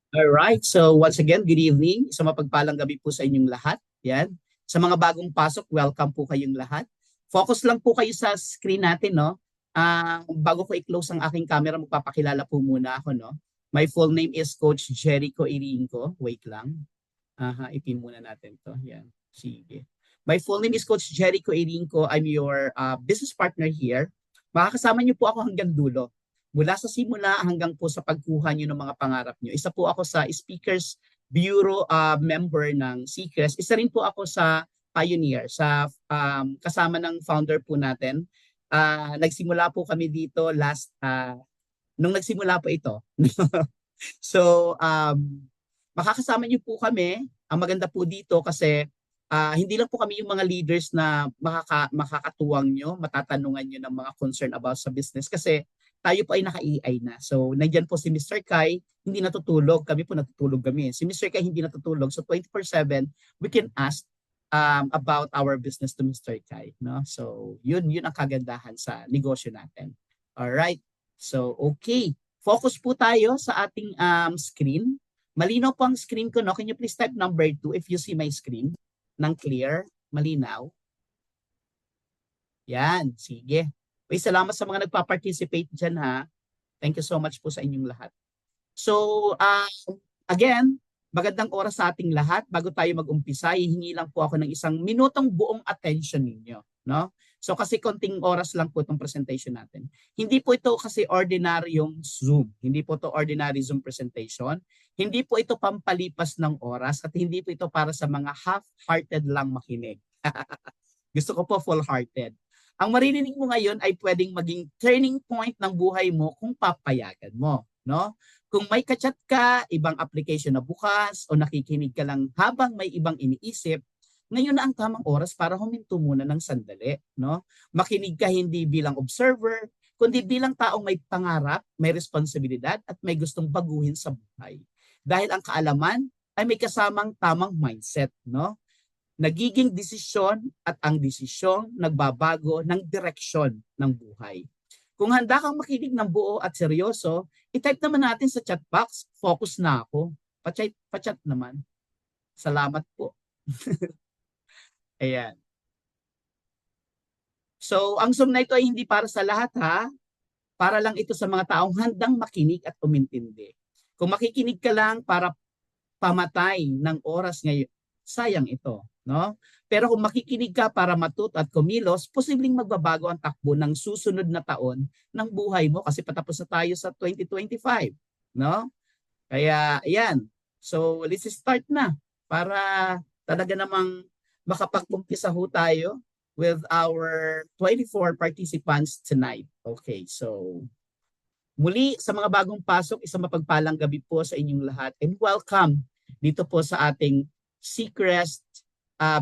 Alright, so once again, good evening. Isang mapagpalang gabi po sa inyong lahat. Yan. Sa mga bagong pasok, welcome po kayong lahat. Focus lang po kayo sa screen natin, no? Bago ko i-close ang aking camera, magpapakilala po muna ako, no? My full name is Coach Jericho Irinco. Wait lang. Ipin muna natin to. Yan. Sige. My full name is Coach Jericho Irinco. I'm your business partner here. Makakasama niyo po ako hanggang dulo mula sa simula hanggang po sa pagkuha nyo ng mga pangarap nyo. Isa po ako sa Speakers Bureau member ng CCRES. Isa rin po ako sa pioneer, sa kasama ng founder po natin. Nagsimula po kami dito nung nagsimula po ito. So, makakasama niyo po kami. Ang maganda po dito kasi hindi lang po kami yung mga leaders na makakatuwang nyo, matatanungan nyo ng mga concern about sa business kasi tayo po ay naka-AI na. So, nandiyan po si Mr. Kai, hindi natutulog. Kami po natutulog kami. Si Mr. Kai hindi natutulog. So, 24/7, we can ask about our business to Mr. Kai. No? So, yun ang kagandahan sa negosyo natin. Alright. So, okay. Focus po tayo sa ating screen. Malinaw po ang screen ko, no? Can you please type number 2 if you see my screen? Nang clear, malinaw. Yan, sige. Uy, salamat sa mga nagpa-participate dyan ha. Thank you so much po sa inyong lahat. So, again, magandang oras sa ating lahat. Bago tayo mag-umpisa, hihingi lang po ako ng isang minutong buong attention ninyo. No? So kasi konting oras lang po itong presentation natin. Hindi po ito kasi ordinaryong Zoom. Hindi po ito ordinary Zoom presentation. Hindi po ito pampalipas ng oras at hindi po ito para sa mga half-hearted lang makinig. Gusto ko po full-hearted. Ang maririnig mo ngayon ay pwedeng maging turning point ng buhay mo kung papayagan mo. No? Kung may kachat ka, ibang application na bukas, o nakikinig ka lang habang may ibang iniisip, ngayon na ang tamang oras para huminto muna ng sandali. No? Makinig ka hindi bilang observer, kundi bilang taong may pangarap, may responsibilidad, at may gustong baguhin sa buhay. Dahil ang kaalaman ay may kasamang tamang mindset. No? Nagiging desisyon at ang desisyon nagbabago ng direksyon ng buhay. Kung handa kang makinig ng buo at seryoso, i-type naman natin sa chat box, focus na ako. Pa-chat naman. Salamat po. Ayan. So, ang Zoom na ito ay hindi para sa lahat ha. Para lang ito sa mga taong handang makinig at umintindi. Kung makikinig ka lang para pamatay ng oras ngayon, sayang ito. No? Pero kung makikinig ka para matuto at kumilos, posibleng magbabago ang takbo ng susunod na taon ng buhay mo kasi patapos na tayo sa 2025. No? Kaya, ayan. So, let's start na para talaga namang makapag-umpisa ho tayo with our 24 participants tonight. Okay, so muli sa mga bagong pasok, isang mapagpalang gabi po sa inyong lahat and welcome dito po sa ating Seacrest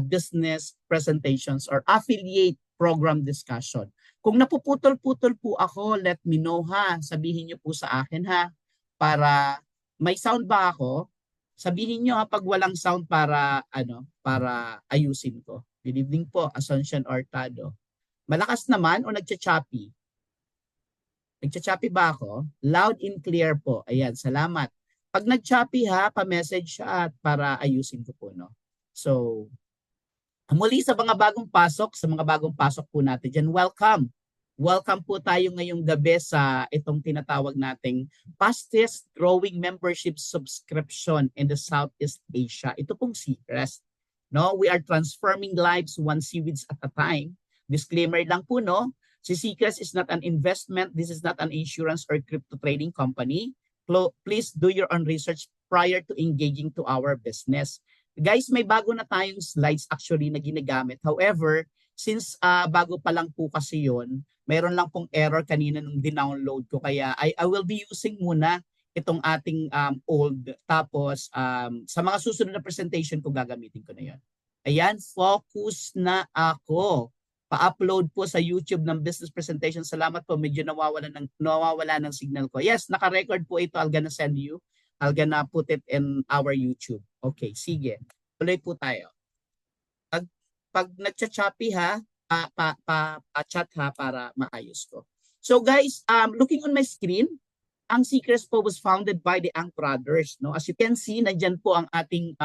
Business Presentations or Affiliate Program Discussion. Kung napuputol-putol po ako, let me know ha. Sabihin niyo po sa akin ha. Para may sound ba ako? Sabihin niyo ha pag walang sound para ayusin ko. Good evening po, Asuncion Ortado. Malakas naman o nagcha-choppy? Nagcha-choppy ba ako? Loud and clear po. Ayan, salamat. Pag nag-choppy ha, pa-message siya at para ayusin ko po, no? So, muli sa mga bagong pasok po natin dyan, welcome. Welcome po tayo ngayong gabi sa itong tinatawag nating fastest growing membership subscription in the Southeast Asia. Ito pong Seacrest. No, we are transforming lives one seaweeds at a time. Disclaimer lang po, no? Si Seacrest is not an investment. This is not an insurance or crypto trading company. Please do your own research prior to engaging to our business. Guys, may bago na tayong slides actually na ginagamit. However, since bago pa lang po kasi yun, mayroon lang pong error kanina nung dinownload ko. Kaya I will be using muna itong ating old. Tapos sa mga susunod na presentation ko, gagamitin ko na yun. Ayan, focus na ako. Pa-upload po sa YouTube ng business presentation. Salamat po. Medyo nawawala ng signal ko. Yes, naka-record po ito. I'm gonna send you. I'm gonna put it in our YouTube. Okay, sige. Tuloy po tayo. Pag nagcha-choppy ha, pa-chat ha para maayos ko. So guys, looking on my screen, ang Seacrest po was founded by the Ang brothers, no? As you can see, nandiyan po ang ating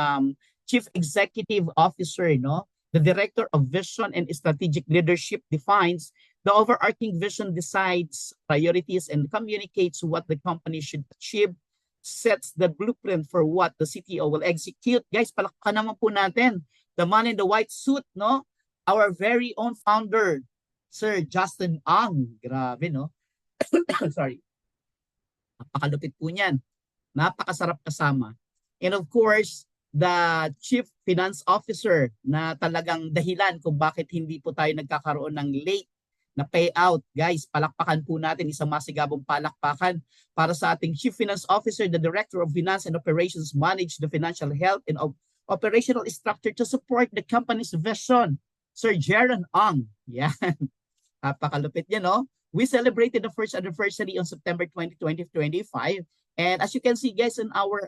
Chief Executive Officer, no? The Director of Vision and Strategic Leadership defines the overarching vision, decides priorities, and communicates what the company should achieve, sets the blueprint for what the CTO will execute. Guys, palakpakan naman po natin the man in the white suit, no? Our very own founder, Sir Justin Ang. Grabe, no? Sorry. Napakalupit po niyan. Napakasarap kasama. And of course, the Chief Finance Officer na talagang dahilan kung bakit hindi po tayo nagkakaroon ng late na payout. Guys, palakpakan po natin, isang masigabong palakpakan para sa ating Chief Finance Officer, the Director of Finance and Operations, manage the financial health and operational structure to support the company's vision. Sir Jaron Ang. Yan. Napakalupit yan, no? We celebrated the first anniversary on September 20, 2025. And as you can see, guys, in our,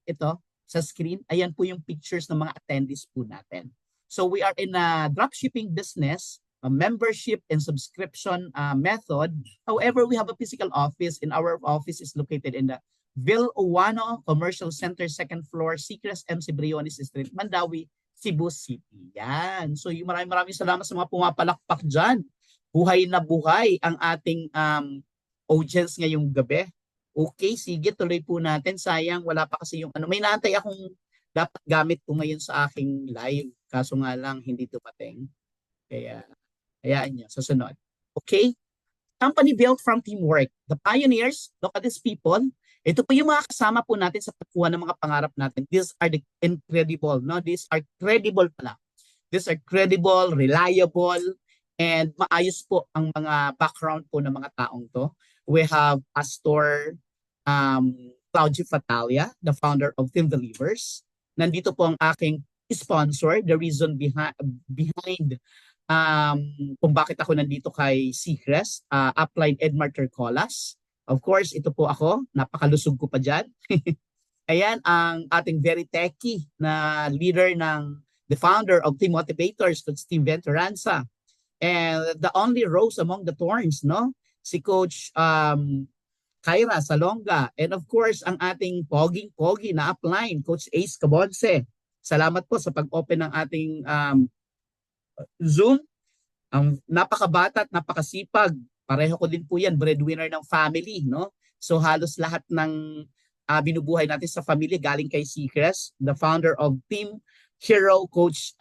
ito, sa screen, ayan po yung pictures ng mga attendees po natin. So we are in a dropshipping business, a membership and subscription method. However, we have a physical office, and our office is located in the Ville Uwano Commercial Center, second floor, Seacrest MC Briones Street, Mandawi, Cebu City. Yan. So maraming salamat sa mga pumapalakpak dyan. Buhay na buhay ang ating audience ngayong gabi. Okay, sige, tuloy po natin. Sayang, wala pa kasi yung may naantay akong dapat gamit ko ngayon sa aking live. Kaso nga lang, hindi dumating. Kaya, hayaan nyo, susunod. Okay? Company built from teamwork. The pioneers, look at these people. Ito po yung mga kasama po natin sa pagkuha ng mga pangarap natin. These are the incredible, no? These are credible pala. These are credible, reliable, and maayos po ang mga background po ng mga taong to. We have Pastor Claudio Fatalia, the founder of Team Believers. Nandito po ang aking sponsor, the reason behind kung bakit ako nandito kay Seacrest, Upline Edmar Tercolas. Of course, ito po ako, napakalusog ko pa dyan. Ayan, ang ating very techy na leader ng the founder of Team Motivators, Coach Team Venturanza. And the only rose among the thorns, no? Si Coach Kyra Salonga. And of course, ang ating poging-pogi na upline, Coach Ace Cabonce. Salamat po sa pag-open ng ating Zoom. Napakabata at napakasipag. Pareho ko din po yan, breadwinner ng family, no? So halos lahat ng binubuhay natin sa family galing kay Seacrest, the founder of Team Hero, Coach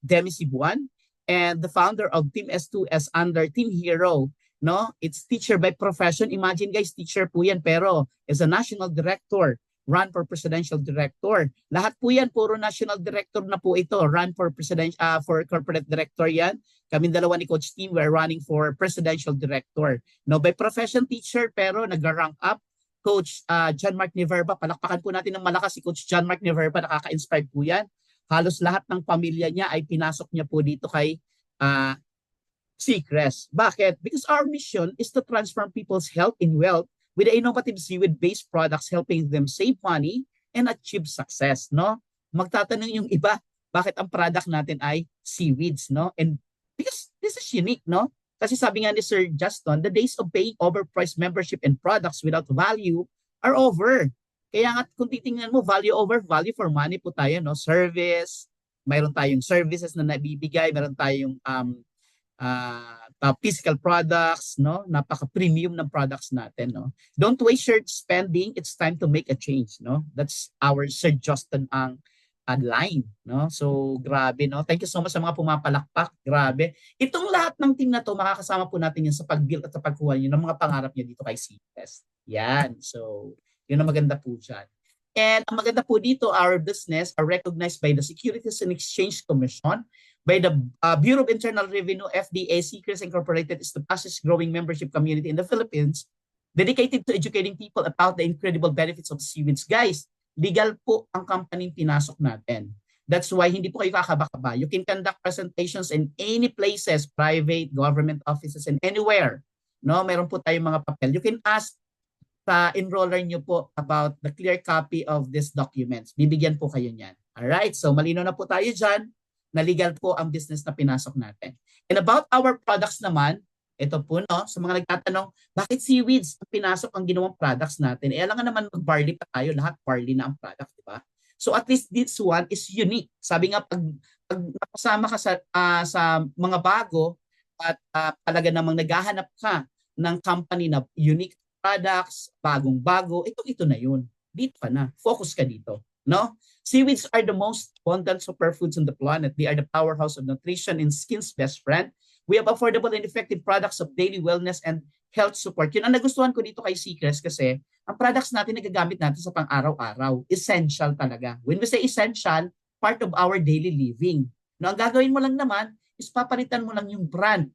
Demi Sibuan, and the founder of Team S2S under Team Hero, no? It's teacher by profession. Imagine guys, teacher po yan, pero as a national director, run for presidential director. Lahat po yan, puro national director na po ito. Run for presidential, for corporate director yan. Kaming dalawa ni Coach Team, we're running for presidential director. No, by profession teacher, pero nag-rank up. Coach John Mark Niverba, palakpakan po natin ng malakas si Coach John Mark Niverba, nakaka-inspire po yan. Halos lahat ng pamilya niya ay pinasok niya po dito kay Seacrest. Bakit? Because our mission is to transform people's health and wealth with the innovative seaweed-based products helping them save money and achieve success, no? Magtatanong yung iba, bakit ang product natin ay seaweeds, no? And because this is unique, no? Kasi sabi nga ni Sir Justin, the days of paying overpriced membership and products without value are over. Kaya nga kung titingnan mo, value over value for money po tayo, no? Service, mayroon tayong services na nabibigay, mayroon tayong physical products, no? Napaka-premium ng products natin, no? Don't waste your spending. It's time to make a change, no? That's our Sir Justin ang line, no? So, grabe, no? Thank you so much sa mga pumapalakpak. Grabe. Itong lahat ng team na to, makakasama po natin yan sa pag-build at sa pagkuha nyo ng mga pangarap nyo dito kay Seacrest. Yan. So, yun ang maganda po dyan. And ang maganda po dito, our business are recognized by the Securities and Exchange Commission, by the Bureau of Internal Revenue, FDA. Seacrest Incorporated is the fastest growing membership community in the Philippines, dedicated to educating people about the incredible benefits of seaweeds. Guys, legal po ang company pinasok natin. That's why hindi po kayo kakaba-kaba. You can conduct presentations in any places, private, government offices, and anywhere. No, meron po tayong mga papel. You can ask sa enroller nyo po about the clear copy of these documents. Bibigyan po kayo niyan. Alright, so malino na po tayo dyan na legal po ang business na pinasok natin. And about our products naman, Ito po, no, sa mga nagtatanong, bakit seaweeds ang pinasok ang ginawang products natin? Eh, alam nga naman mag-barley pa tayo, lahat barley na ang product, di ba? So at least this one is unique. Sabi nga, pag nakasama ka sa mga bago at talaga namang naghahanap ka ng company na unique products, bagong-bago, ito na yun. Dito ka na. Focus ka dito. No? Seaweeds are the most abundant superfoods on the planet. They are the powerhouse of nutrition and skin's best friend. We have affordable and effective products of daily wellness and health support. Yun ang nagustuhan ko dito kay Seacrest kasi ang products natin nagagamit natin sa pang-araw-araw. Essential talaga. When we say essential, part of our daily living. No, ang gagawin mo lang naman is papalitan mo lang yung brand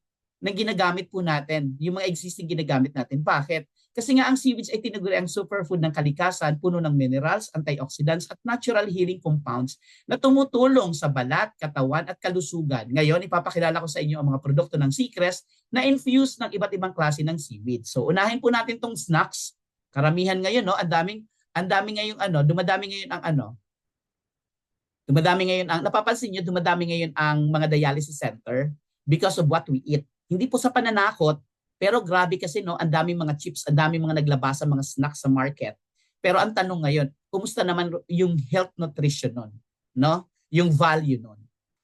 na ginagamit po natin, yung mga existing ginagamit natin. Bakit? Kasi nga ang seaweeds ay tinaguri ang superfood ng kalikasan, puno ng minerals, antioxidants at natural healing compounds na tumutulong sa balat, katawan at kalusugan. Ngayon, ipapakilala ko sa inyo ang mga produkto ng Seacrest na infused ng iba't ibang klase ng seaweed. So, unahin po natin tong snacks. Karamihan ngayon, no, ang daming ngayon napapansin niyo, dumadami ngayon ang mga dialysis center because of what we eat. Hindi po sa pananakot, pero grabe kasi, no, ang daming mga chips, ang daming mga naglabasa mga snacks sa market. Pero ang tanong ngayon, kumusta naman yung health nutrition nun? No? Yung value nun.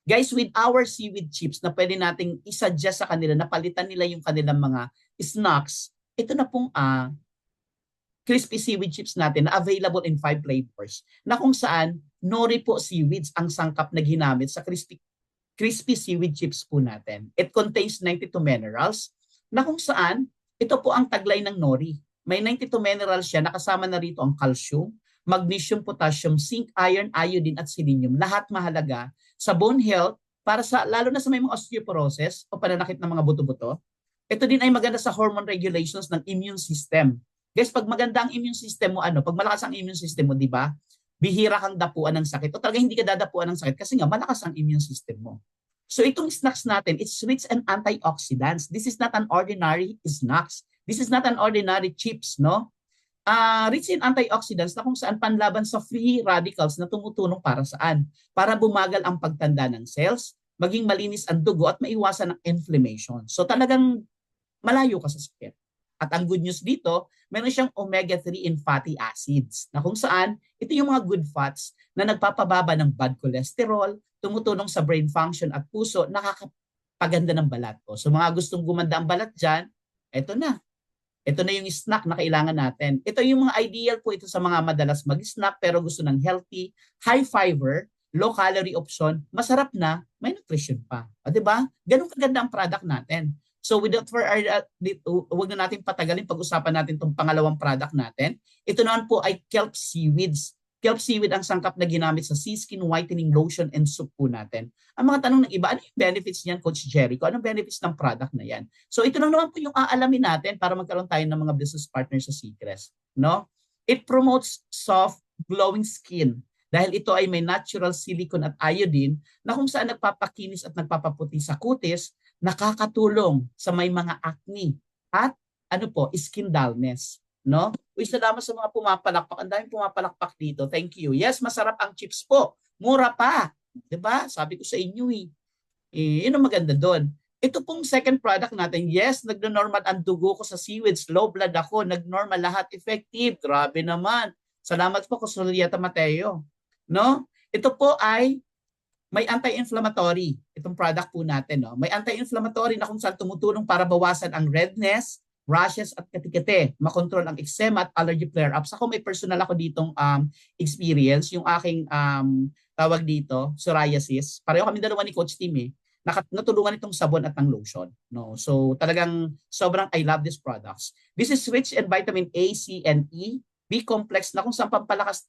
Guys, with our seaweed chips na pwede nating isuggest sa kanila na palitan nila yung kanilang mga snacks, ito na pong crispy seaweed chips natin na available in 5 flavors na kung saan nori po seaweeds ang sangkap na ginamit sa crispy seaweed chips po natin. It contains 92 minerals na kung saan ito po ang taglay ng nori. May 92 minerals siya, nakasama na rito ang calcium, magnesium, potassium, zinc, iron, iodine at selenium. Lahat mahalaga sa bone health para sa lalo na sa may mga osteoporosis o pananakit ng mga buto-buto. Ito din ay maganda sa hormone regulations ng immune system. Guys, pag maganda ang immune system mo, pag malakas ang immune system mo, di ba? Bihira kang dapuan ng sakit o talaga hindi ka dadapuan ng sakit kasi nga malakas ang immune system mo. So itong snacks natin, it's rich in antioxidants. This is not an ordinary snacks. This is not an ordinary chips, no? Rich in antioxidants na kung saan panlaban sa free radicals na tumutulong para saan? Para bumagal ang pagtanda ng cells, maging malinis ang dugo at maiwasan ang inflammation. So talagang malayo ka sa sakit. At ang good news dito, meron siyang omega-3 in fatty acids na kung saan ito yung mga good fats na nagpapababa ng bad cholesterol, tumutulong sa brain function at puso, nakakapaganda ng balat ko. So mga gustong gumanda ang balat dyan, ito na. Ito na yung snack na kailangan natin. Ito yung mga ideal po ito sa mga madalas mag-snack pero gusto ng healthy, high fiber, low calorie option, masarap na, may nutrition pa. O, diba? Ganun kaganda ang product natin. So without huwag na natin patagalin, pag-usapan natin itong pangalawang product natin. Ito naman po ay kelp seaweeds. Kelp seaweed ang sangkap na ginamit sa sea skin whitening lotion and soup po natin. Ang mga tanong ng iba, ano yung benefits niyan, Coach Jericho? Anong benefits ng product na yan? So ito lang naman po yung aalamin natin para magkaroon tayo ng mga business partners sa Seacrest. No? It promotes soft, glowing skin dahil ito ay may natural silicone at iodine na kung saan nagpapakinis at nagpapaputi sa kutis, nakakatulong sa may mga acne at skin dullness, no? Uy, salamat sa mga pumapalakpak. Ang daming pumapalakpak dito. Thank you. Yes, masarap ang chips po. Mura pa. 'Di ba? Sabi ko sa inyo yun ang maganda doon. Ito pong second product natin, yes, nagno-normal ang dugo ko sa seaweeds. Low blood ako, nag-normal lahat, effective. Grabe naman. Salamat po, Kusulieta Mateo. No? Ito po ay may anti-inflammatory itong product po natin. No? May anti-inflammatory na kung saan tumutulong para bawasan ang redness, rashes at katikate, makontrol ang eczema at allergy flare-ups. Ako may personal ako ditong experience, yung aking tawag dito, psoriasis. Pareho kami dalawa ni Coach Tim natulungan itong sabon at ng lotion. No? So talagang sobrang I love these products. This is rich in vitamin A, C, and E, B-complex na kung saan pampalakas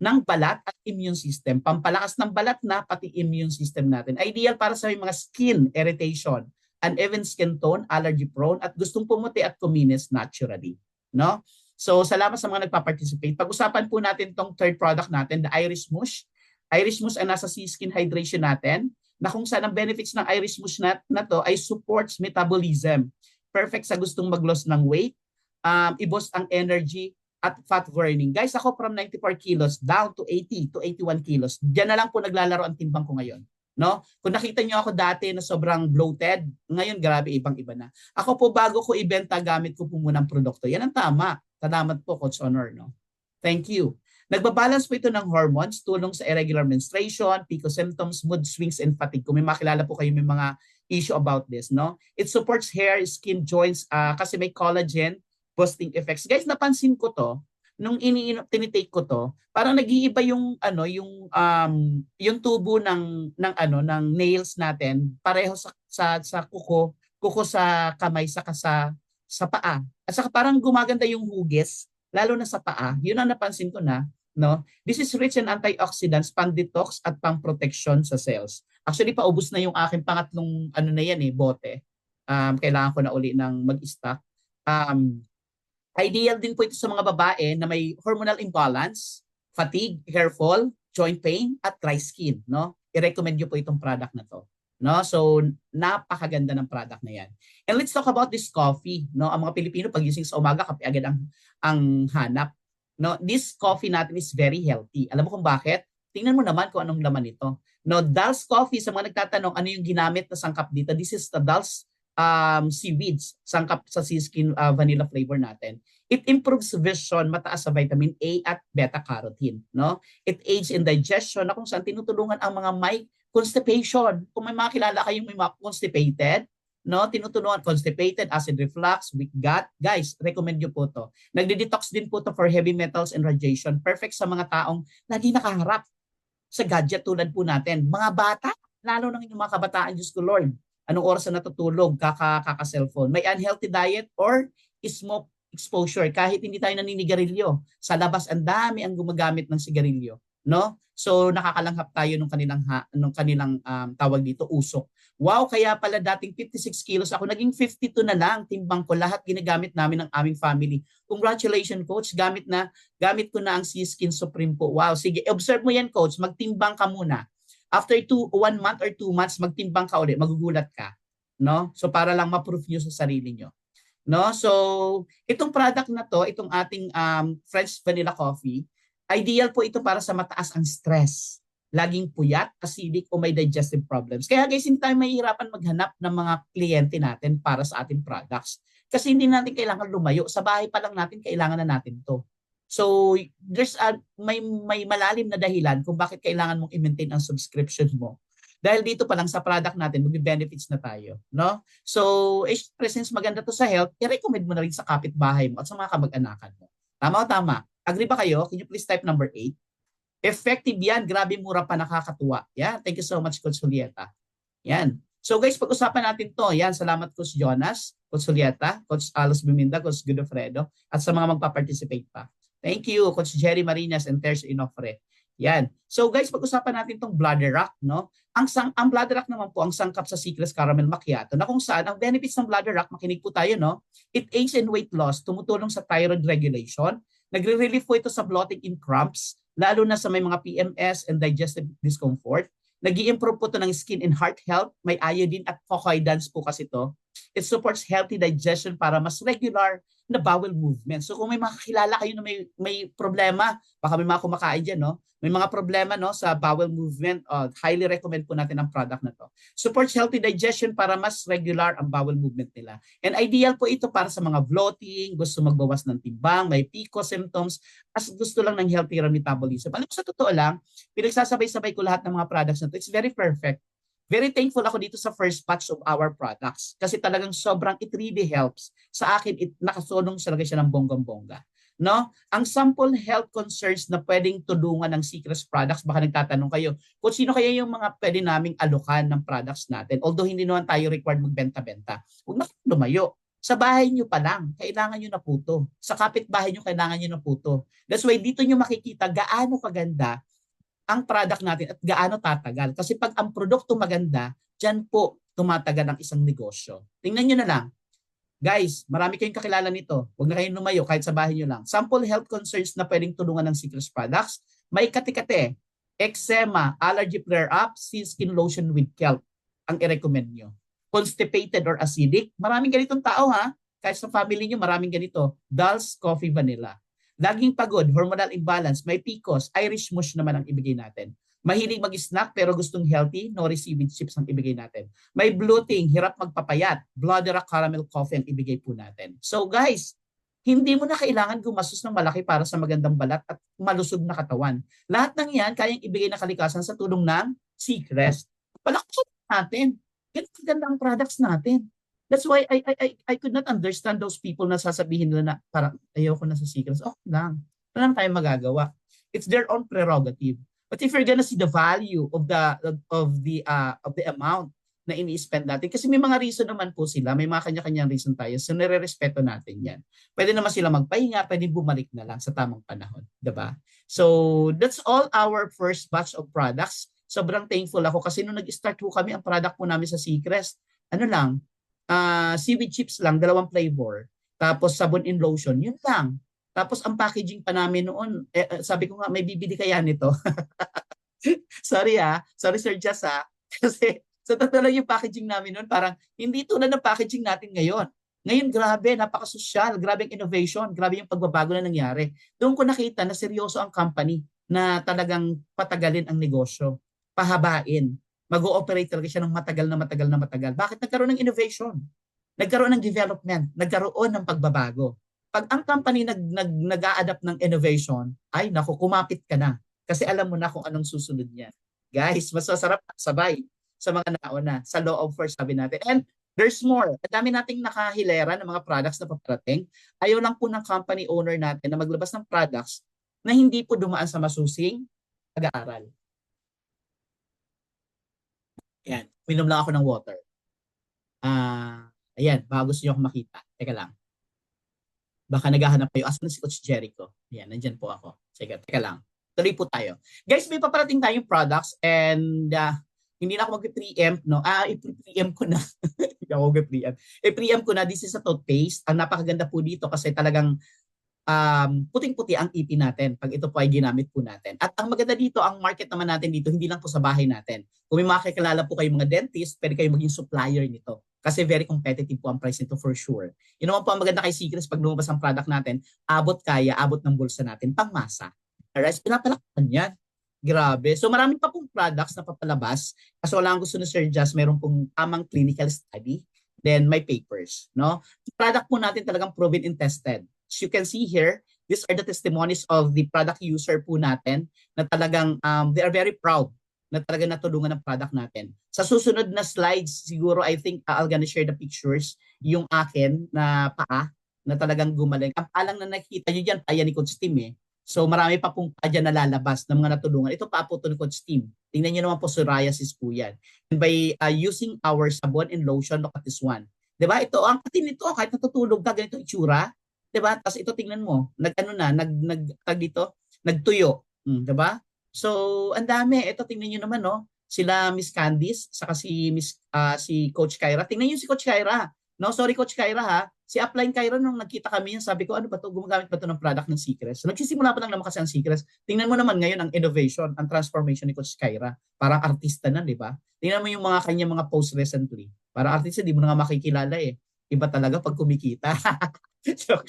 ng balat at immune system. Pampalakas ng balat na pati immune system natin. Ideal para sa mga skin irritation, uneven skin tone, allergy prone, at gustong pumuti at kuminis naturally. No? So, salamat sa mga nagpa-participate. Pag-usapan po natin tong third product natin, the Irish Mush. Irish Mush ay nasa sea skin hydration natin, na kung saan ang benefits ng Irish Mush na to ay supports metabolism. Perfect sa gustong mag-loss ng weight, i-boost ang energy, at fat burning. Guys, ako from 94 kilos down to 80 to 81 kilos. Diyan na lang po naglalaro ang timbang ko ngayon. No? Kung nakita niyo ako dati na sobrang bloated, ngayon grabe ibang-iba na. Ako po bago ko ibenta, gamit ko po muna ang produkto. Yan ang tama. Salamat po, Coach Honor. No? Thank you. Nagbabalance po ito ng hormones, tulong sa irregular menstruation, PCOS symptoms, mood swings, and fatigue. Kung may makilala po kayo may mga issue about this, no? It supports hair, skin, joints, kasi may collagen boosting effects. Guys, napansin ko to, nung tinitake ko to, parang nag-iiba yung yung tubo ng nails natin, pareho sa kuko sa kamay sa paa. At saka parang gumaganda yung hugis, lalo na sa paa. Yun ang napansin ko na, no? This is rich in antioxidants, pang-detox at pang-protection sa cells. Actually, paubos na yung aking pangatlong na yan bote. Kailangan ko na uli ng mag-stock. Ideal din po ito sa mga babae na may hormonal imbalance, fatigue, hair fall, joint pain, at dry skin. No? I-recommend nyo po itong product na to. No? So, napakaganda ng product na yan. And let's talk about this coffee. No? Ang mga Pilipino, pag gising sa umaga, kape agad ang hanap. No? This coffee natin is very healthy. Alam mo kung bakit? Tingnan mo naman kung anong laman ito. No, Dals Coffee, sa mga nagtatanong ano yung ginamit na sangkap dito, this is the Dals seaweeds, sangkap sa Seaskin vanilla flavor natin. It improves vision, mataas sa vitamin A at beta-carotene. No? It aids in digestion na kung saan tinutulungan ang mga may constipation. Kung may mga kilala kayong may mga constipated, no, tinutulungan constipated, acid reflux, weak gut, guys, recommend nyo po to. Nagde-detox din po to for heavy metals and radiation. Perfect sa mga taong lagi nakaharap sa gadget tulad po natin. Mga bata, lalo na yung mga kabataan, Diyos ko Lord, anong oras na natutulog, kaka-cellphone. May unhealthy diet or smoke exposure. Kahit hindi tayo naninigarilyo, sa labas ang dami ang gumagamit ng sigarilyo. No? So nakakalanghap tayo nung kanilang tawag dito, usok. Wow, kaya pala dating 56 kilos ako, naging 52 na lang. Timbang ko, lahat ginagamit namin ng aming family. Congratulations, Coach. Gamit ko na ang Seaskin Supreme po. Wow, sige, observe mo yan, Coach. Magtimbang ka muna. After 1 month or 2 months, magtimbang ka ulit, magugulat ka. No? So para lang ma-proof nyo sa sarili nyo. No? So itong product na to, itong ating French Vanilla Coffee, ideal po ito para sa mataas ang stress, laging puyat, acidic o may digestive problems. Kaya guys, hindi tayo mahihirapan maghanap ng mga kliyente natin para sa ating products. Kasi hindi natin kailangan lumayo. Sa bahay pa lang natin, kailangan na natin to. So, there's may malalim na dahilan kung bakit kailangan mong i-maintain ang subscription mo. Dahil dito pa lang sa product natin, magbe-benefits na tayo. No? So, since maganda to sa health, i-recommend mo na rin sa kapitbahay mo at sa mga kamag-anakan mo. Tama o tama? Agree ba kayo? Can you please type number 8? Effective yan. Grabe mura pa, nakakatuwa. Yeah, thank you so much, Coach Julieta. Yan. So guys, pag-usapan natin to. Yan, salamat Coach Jonas, Coach Julieta, Coach Alos Biminda, Coach Godofredo, at sa mga magpa-participate pa. Thank you, Coach Jerry Marinas and Terce Inofre. Yan. So guys, pag-usapan natin tong Bladder Rock, no? Ang Bladder Rock naman po ang sangkap sa Seacrest Caramel Macchiato na kung saan ang benefits ng Bladder Rock, makinig po tayo, no? It aids in weight loss, tumutulong sa thyroid regulation, nagre-relieve po ito sa bloating and cramps, lalo na sa may mga PMS and digestive discomfort. Nag-i-improve po ito ng skin and heart health, may iodine at cocoidans po kasi ito. It supports healthy digestion para mas regular na bowel movement. So kung may makakilala kayo na may problema, baka may mga kumakain dyan, no? May mga problema, no, sa bowel movement, highly recommend po natin ang product na to. Supports healthy digestion para mas regular ang bowel movement nila. And ideal po ito para sa mga bloating, gusto magbawas ng timbang, may PCOS symptoms, as gusto lang ng healthy metabolism. Alam mo, sa totoo lang, pinagsasabay-sabay ko lahat ng mga products na to. It's very perfect. Very thankful ako dito sa first batch of our products kasi talagang sobrang it really helps. Sa akin, nakasulong talaga siya ng bonggang-bongga. No? Ang sample health concerns na pwedeng tulungan ng Seacrest products, baka nagtatanong kayo, kung sino kaya yung mga pwede naming alokan ng products natin. Although hindi naman tayo required magbenta-benta. Huwag na lumayo. Sa bahay nyo pa lang, kailangan nyo na po to. Sa kapitbahay nyo, kailangan nyo na po to. That's why dito nyo makikita gaano kaganda ang product natin at gaano tatagal. Kasi pag ang produkto maganda, dyan po tumatagal ang isang negosyo. Tingnan nyo na lang. Guys, marami kayong kakilala nito. Huwag na kayong lumayo kahit sa bahay nyo lang. Sample health concerns na pwedeng tulungan ng Seacrest products. May kati-kati, eczema, allergy flare-up, skin lotion with kelp ang i-recommend nyo. Constipated or acidic, maraming ganitong tao ha. Kahit sa family nyo, maraming ganito. Dals Coffee Vanilla. Laging pagod, hormonal imbalance, may PCOS, Irish mush naman ang ibigay natin. Mahilig mag-snack pero gustong healthy, nori seaweed chips ang ibigay natin. May bloating, hirap magpapayat, Bloody Rock caramel coffee ang ibigay po natin. So guys, hindi mo na kailangan gumastos ng malaki para sa magandang balat at malusog na katawan. Lahat ng yan, kayang ibigay na kalikasan sa tulong ng Seacrest. Palakasan natin. Ganito ganda ang products natin. That's why I could not understand those people na sasabihin nila na parang ayoko na sa Seacrest. Okay lang. Wala lang tayong magagawa. It's their own prerogative. But if you're gonna see the value of the amount na ini-spend natin, kasi may mga reason naman po sila, may mga kanya-kanyang reason tayo, so nire-respeto natin yan. Pwede naman sila magpahinga, pwede bumalik na lang sa tamang panahon, diba? So that's all our first batch of products. Sobrang thankful ako kasi nung nag-start po kami, ang product po namin sa Seacrest, ano lang, seaweed chips lang, 2 flavor, tapos sabon and lotion, yun lang. Tapos ang packaging pa namin noon, sabi ko nga, may bibili kaya nito. Sorry Sir Jess kasi sa totoo lang yung packaging namin noon, parang hindi tulad ng packaging natin ngayon. Ngayon grabe, napaka-social, grabe ang innovation, grabe yung pagbabago na nangyari. Doon ko nakita na seryoso ang company na talagang patagalin ang negosyo, pahabain, mag-ooperate talaga siya ng matagal na matagal na matagal. Bakit? Nagkaroon ng innovation, nagkaroon ng development, nagkaroon ng pagbabago. Pag ang company nag-a-adapt ng innovation, ay naku, kumapit ka na. Kasi alam mo na kung anong susunod niya. Guys, mas masarap sabay sa mga nauna, sa law of first sabi natin. And there's more. Ang dami nating nakahilera ng mga products na paparating. Ayaw lang po ng company owner natin na maglabas ng products na hindi po dumaan sa masusing pag-aaral. Ayan, minom lang ako ng water. Ayan, baka gusto nyo akong makita. Teka lang. Baka naghahanap kayo. Asan na si Coach Jericho? Ayan, nandyan po ako. Sige, teka lang. Tuloy po tayo. Guys, may paparating tayong products and hindi na ako mag-preempt, no? I-preempt ko na. Hindi ako mag-preempt. I-preempt ko na, this is a toothpaste. Ang napakaganda po dito kasi talagang puting-puti ang ipin natin pag ito po ay ginamit po natin. At ang maganda dito, ang market naman natin dito, hindi lang po sa bahay natin. Kung may makikilala po kayo mga dentist, pwede kayo maging supplier nito. Kasi very competitive po ang price nito for sure. Yun naman po ang maganda kay Seacrest pag lumabas ang product natin, abot ng bulsa natin, pangmasa. Alright, pinapalakpan yan. Grabe. So marami pa pong products na papalabas. Kaso wala ang gusto ni Sir Jazz, meron pong tamang clinical study. Then may papers. No? Yung product po natin talagang proven and tested. As you can see here, these are the testimonies of the product user po natin na talagang they are very proud na talagang natulungan ng product natin. Sa susunod na slides, siguro I think I'll gonna share the pictures, yung akin na paa na talagang gumaling. Ang palang na nakikita nyo dyan, paya ni Coach Tim eh. So marami pa pong pa dyan na lalabas ng mga natulungan. Ito pa po ito ni Coach Tim. Tingnan nyo naman po, psoriasis po yan. And by using our sabon and lotion, look at this one. Diba? Ito, ang patin nito, kahit natutulog ka, ganito itsura. Diba? Tapos ito tingnan mo, nagtuyo. Diba? So, ang dami. Ito tingnan niyo naman, no. Sila Miss Candice, saka si Coach Kyra. Tingnan niyo si Coach Kyra. No, sorry Coach Kyra ha. Si Upline Kyra nung nagkita kami, sabi ko, ano ba 'to? Gumagamit ba 'to ng product ng Seacrest? So, nagsisimula pa lang naman kasi ang Seacrest. Tingnan mo naman ngayon ang innovation, ang transformation ni Coach Kyra. Parang artista na, di ba? Tingnan mo yung mga kanya mga posts recently. Parang artista, di mo na nga makikilala eh. Iba talaga pag kumikita. So,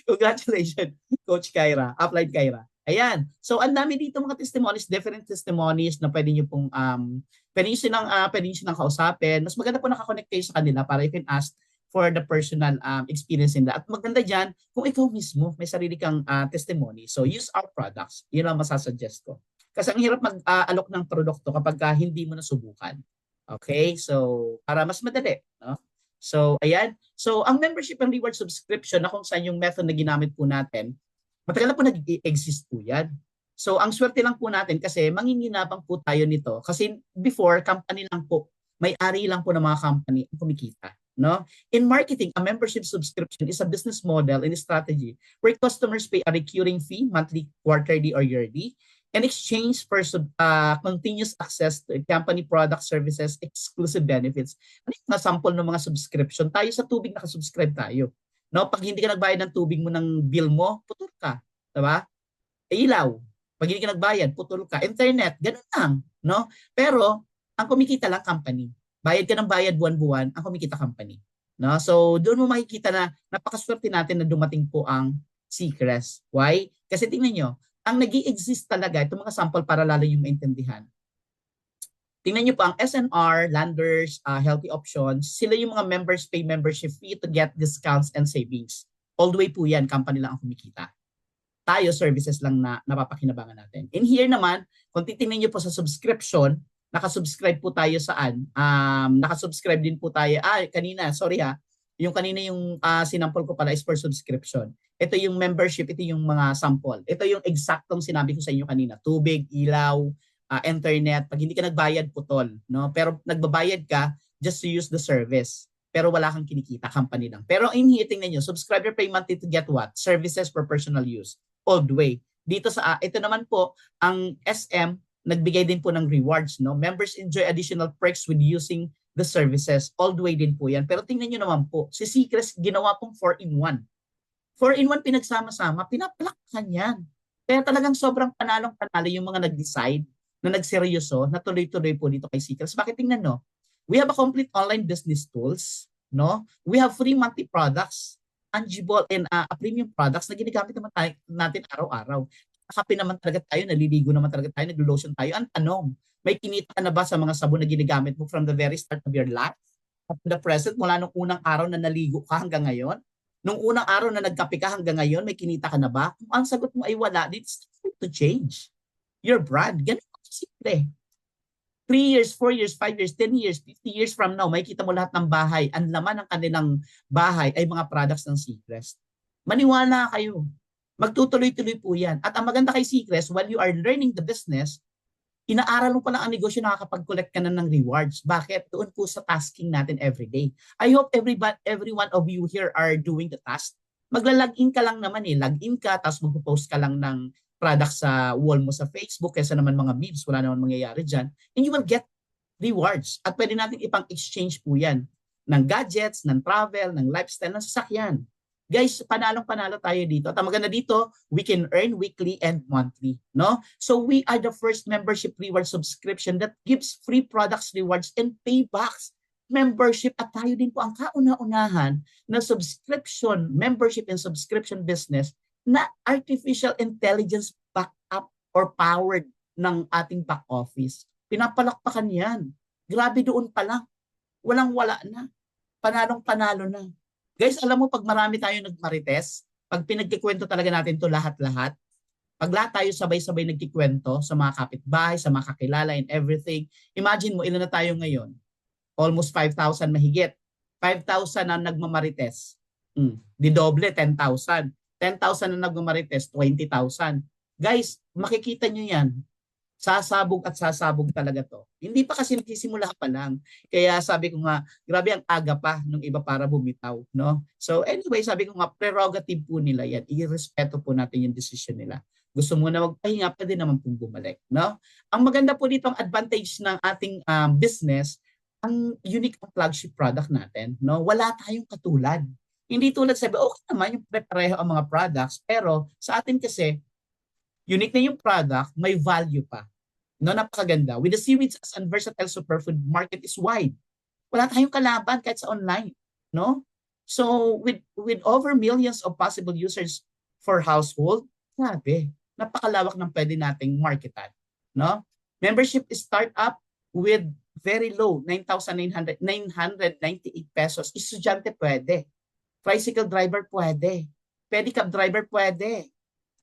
congratulations, Coach Kyra, Upline Kyra. Ayan. So, ang dami dito mga testimonies, different testimonies na pwede nyo pong, pwede nyo silang kausapin. Mas maganda po nakakonect kayo sa kanila para you can ask for the personal experience nila. At maganda dyan, kung ikaw mismo may sarili kang testimony. So, use our products. Yun ang masasuggest ko. Kasi ang hirap mag-alok ng produkto kapag hindi mo nasubukan. Okay? So, para mas madali. No? So, ayan. So, ang membership and reward subscription na kung saan yung method na ginamit po natin, matagal na po nag-exist po yan. So, ang swerte lang po natin kasi manginginabang po tayo nito. Kasi before, company lang po, may-ari lang po ng mga company ang kumikita. No? In marketing, a membership subscription is a business model and strategy where customers pay a recurring fee, monthly, quarterly, or yearly, in exchange for continuous access to company product services, exclusive benefits. Ano yung mga sample ng mga subscription? Tayo sa tubig nakasubscribe tayo. No? Pag hindi ka nagbayad ng tubig mo ng bill mo, putol ka. Diba? Ilaw. Pag hindi ka nagbayad, putol ka. Internet, ganun lang. No? Pero, ang kumikita lang company. Bayad ka ng bayad buwan-buwan, ang kumikita company. No? So, doon mo makikita na napakaswerte natin na dumating po ang Seacrest. Why? Kasi tingnan nyo, ang nag-i-exist talaga, itong mga sample para lalo yung maintindihan. Tingnan nyo po ang SNR, Landers, Healthy Options, sila yung mga members pay membership fee to get discounts and savings. All the way po yan, company lang ang kumikita. Tayo, services lang na napapakinabangan natin. In here naman, kung titingnan nyo po sa subscription, nakasubscribe po tayo saan? Nakasubscribe din po tayo. Kanina, sorry ha. Yung kanina yung sinampol ko pala is for subscription. Ito yung membership, ito yung mga sample. Ito yung eksaktong sinabi ko sa inyo kanina. Tubig, ilaw, internet. Pag hindi ka nagbayad, putol. No? Pero nagbabayad ka just to use the service. Pero wala kang kinikita, company lang. Pero in here, tingnan nyo, subscriber pay monthly to get what? Services for personal use. All the way. Dito sa, ito naman po, ang SM, nagbigay din po ng rewards. No? Members enjoy additional perks with using the services. All the way din po yan. Pero tingnan nyo naman po, si Seacrest ginawa pong 4-in-1. 4-in-1 pinagsama-sama, pinapalakhan yan. Kaya talagang sobrang panalong-panalo yung mga nag-decide na nagseryoso, na tuloy-tuloy po dito kay Seacrest. Bakit tingnan no? We have a complete online business tools. No? We have free monthly products, tangible and premium products na ginagamit naman natin araw-araw. Kape naman talaga tayo, naliligo naman talaga tayo, naglo-lotion tayo. Ang tanong, may kinita ka na ba sa mga sabon na ginagamit mo from the very start of your life? Up to the present, mula nung unang araw na naligo ka hanggang ngayon? Nung unang araw na nagkape ka hanggang ngayon, may kinita ka na ba? Kung ang sagot mo ay wala, it's time to change your brand. Ganun simple. 3 years, 4 years, 5 years, 10 years, 50 years from now, may kita mo lahat ng bahay. Ang laman ng kanilang bahay ay mga products ng Seacrest. Maniwala kayo. Magtutuloy-tuloy po yan. At ang maganda kay Seacrest, while you are learning the business, inaaral mo pa lang ang negosyo, nakakapag-collect ka na ng rewards. Bakit? Doon po sa tasking natin every day. I hope every one of you here are doing the task. Magla-login ka lang naman login ka, tapos magpo-post ka lang ng product sa wall mo sa Facebook, kaysa naman mga memes, wala naman mangyayari dyan. And you will get rewards. At pwede natin ipang-exchange po yan ng gadgets, ng travel, ng lifestyle, ng sasakyan. Guys, panalong-panalo tayo dito. At ang maganda dito, we can earn weekly and monthly. No? So we are the first membership reward subscription that gives free products, rewards, and paybacks. Membership at tayo din po ang kauna-unahan na subscription, membership and subscription business na artificial intelligence backup or powered ng ating back office. Pinapalakpakan yan. Grabe doon pa lang. Walang-wala na. Panalong-panalo na. Guys, alam mo pag marami tayo nagmarites, pag pinagkikwento talaga natin to lahat-lahat, pag lahat tayo sabay-sabay nagkikwento sa mga kapitbahay, sa mga kakilala and everything, imagine mo ilan na tayo ngayon? Almost 5,000 mahigit. 5,000 na nagmamarites. Di doble, 10,000. 10,000 na nagmamarites, 20,000. Guys, makikita nyo yan. Sasabog at sasabog talaga to. Hindi pa kasi nagsisimula pa lang. Kaya sabi ko nga, grabe ang aga pa nung iba para bumitaw. No? So anyway, sabi ko nga, prerogative po nila yan. I-respeto po natin yung decision nila. Gusto mo na magpahinga, pwede naman pong bumalik. No? Ang maganda po dito, ang advantage ng ating business, ang unique ang flagship product natin. No? Wala tayong katulad. Hindi tulad sabi, okay naman yung pareho ang mga products, pero sa atin kasi, unique na yung product, may value pa. No, napakaganda. With the seaweeds as a versatile superfood, market is wide. Wala tayong kalaban kahit sa online. No? So, with over millions of possible users for household, grabe, napakalawak ng pwede nating marketan. No? Membership is start up with very low, 9,998 pesos. Estudyante pwede. Tricycle driver pwede. Pedicab driver pwede.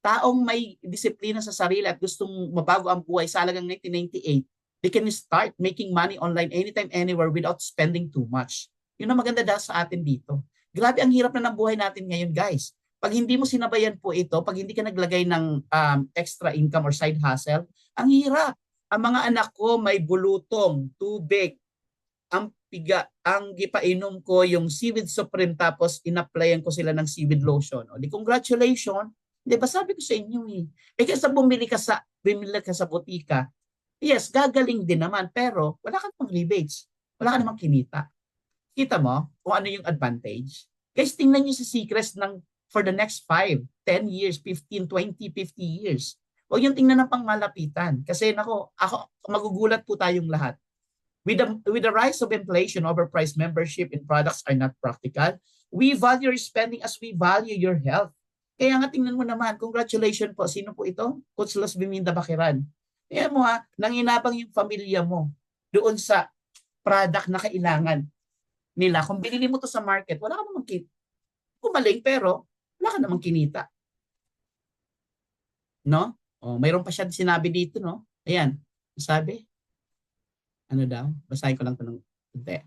Taong may disiplina sa sarili at gustong mabago ang buhay sa halagang 1998, they can start making money online anytime, anywhere without spending too much. Yun ang maganda dahil sa atin dito. Grabe ang hirap na ng buhay natin ngayon, guys. Pag hindi mo sinabayan po ito, pag hindi ka naglagay ng extra income or side hustle, ang hirap. Ang mga anak ko may bulutong, tubig, ang piga, ang gipainom ko yung seaweed supreme tapos in-applyan ko sila ng seaweed lotion. O di congratulations. Di ba sabi ko sa inyo eh. Kasi bumili ka sa butika, yes, gagaling din naman pero wala ka namang rebates. Wala ka namang kinita. Kita mo kung ano yung advantage? Guys, tingnan nyo sa Seacrest ng for the next 5, 10 years, 15, 20, 50 years. Huwag yung tingnan ng pangmalapitan. Kasi ako magugulat po tayong lahat. With the rise of inflation, overpriced membership in products are not practical. We value your spending as we value your health. Kaya nga tingnan mo naman, congratulations po. Sino po ito? Coach Los Biminda Bakiran. Kaya mo nanginabang yung pamilya mo. doon sa product na kailangan nila. Kung binili mo to sa market, wala ka namang kumaling pero wala ka namang kinita. No? Oh, mayroon pa siya sinabi dito, no? Ayan, sabi, ano daw? Basahin ko lang ito ng konti.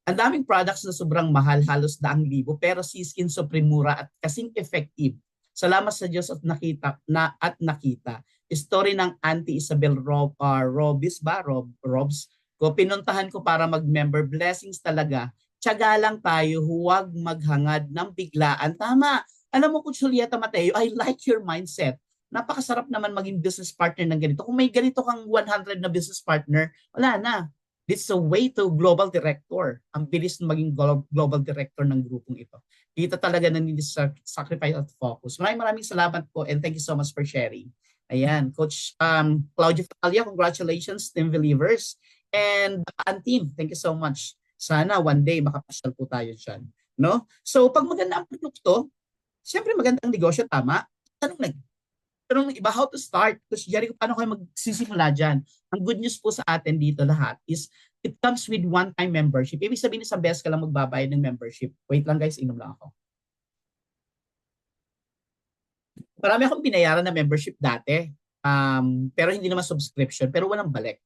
Ang daming products na sobrang mahal, halos daang libo, pero si Skin Supreme mura at kasing effective. Salamat sa Diyos at nakita. Story ng Auntie Isabel Robis ba? Robs. Ko pinuntahan ko para mag-member. Blessings talaga. Tiyaga lang tayo, huwag maghangad ng biglaan. Tama. Alam mo, Coach Julieta Mateo, I like your mindset. Napakasarap naman maging business partner ng ganito. Kung may ganito kang 100 na business partner, wala na. This is a way to global director. Ang bilis maging global director ng grupong ito. Dito talaga sacrifice at focus. Maraming salamat po and thank you so much for sharing. Ayan, Coach Claudio Fatalia, congratulations, Team Believers. And team, thank you so much. Sana one day makapasyal po tayo dyan. No? So pag maganda ang produkto, siyempre magandang negosyo, tama? Tanong ng iba, how to start? Kasi Jericho, paano kayo magsisimula dyan? Ang good news po sa atin dito lahat is it comes with one-time membership. Ibig sabihin, isang beses ka lang magbabayad ng membership. Wait lang guys, inom lang ako. Marami akong binayaran na membership dati. Pero hindi naman subscription, pero walang balik.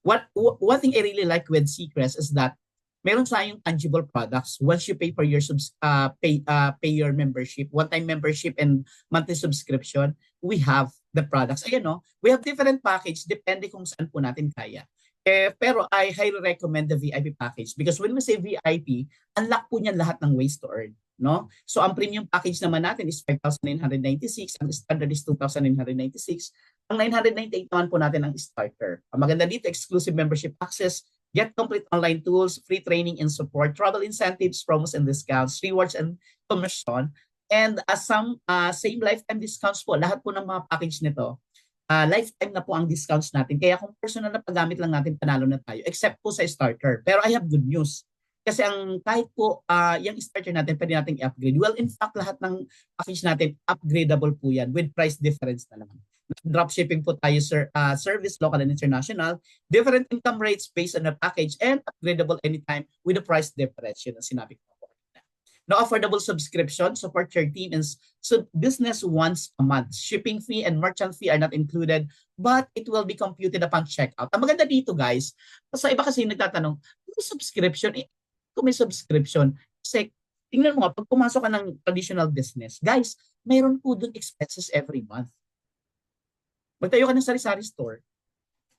One thing I really like with Seacrest is that meron tayong tangible products. Once you pay for your pay your membership, one-time membership and monthly subscription, we have the products. Ayan, no? We have different package depende kung saan po natin kaya. Pero I highly recommend the VIP package because when we say VIP, unlock po niyan lahat ng ways to earn. No? So ang premium package naman natin is 5,996, ang standard is 2,996, ang 998 naman po natin ang starter. Ang maganda dito, exclusive membership access, get complete online tools, free training and support, travel incentives, promos and discounts, rewards and commission, and some same lifetime discounts po. Lahat po ng mga package nito, lifetime na po ang discounts natin. Kaya kung personal na paggamit lang natin, panalo na tayo, except po sa starter. Pero I have good news. Kasi ang kahit po yung starter natin, pwede natin i-upgrade. Well, in fact, lahat ng package natin, upgradable po yan with price difference na lang. Dropshipping po tayo, service, local and international. Different income rates based on the package and upgradable anytime with the price difference. Yun ang sinabi ko. No affordable subscription, support your team and business once a month. Shipping fee and merchant fee are not included, but it will be computed upon checkout. Ang maganda dito guys, sa iba kasi nagtatanong, kung may subscription, kasi tingnan mo nga, pag pumasok ka ng traditional business, guys, mayroon po dun expenses every month. Magtayo ka ng sari-sari store,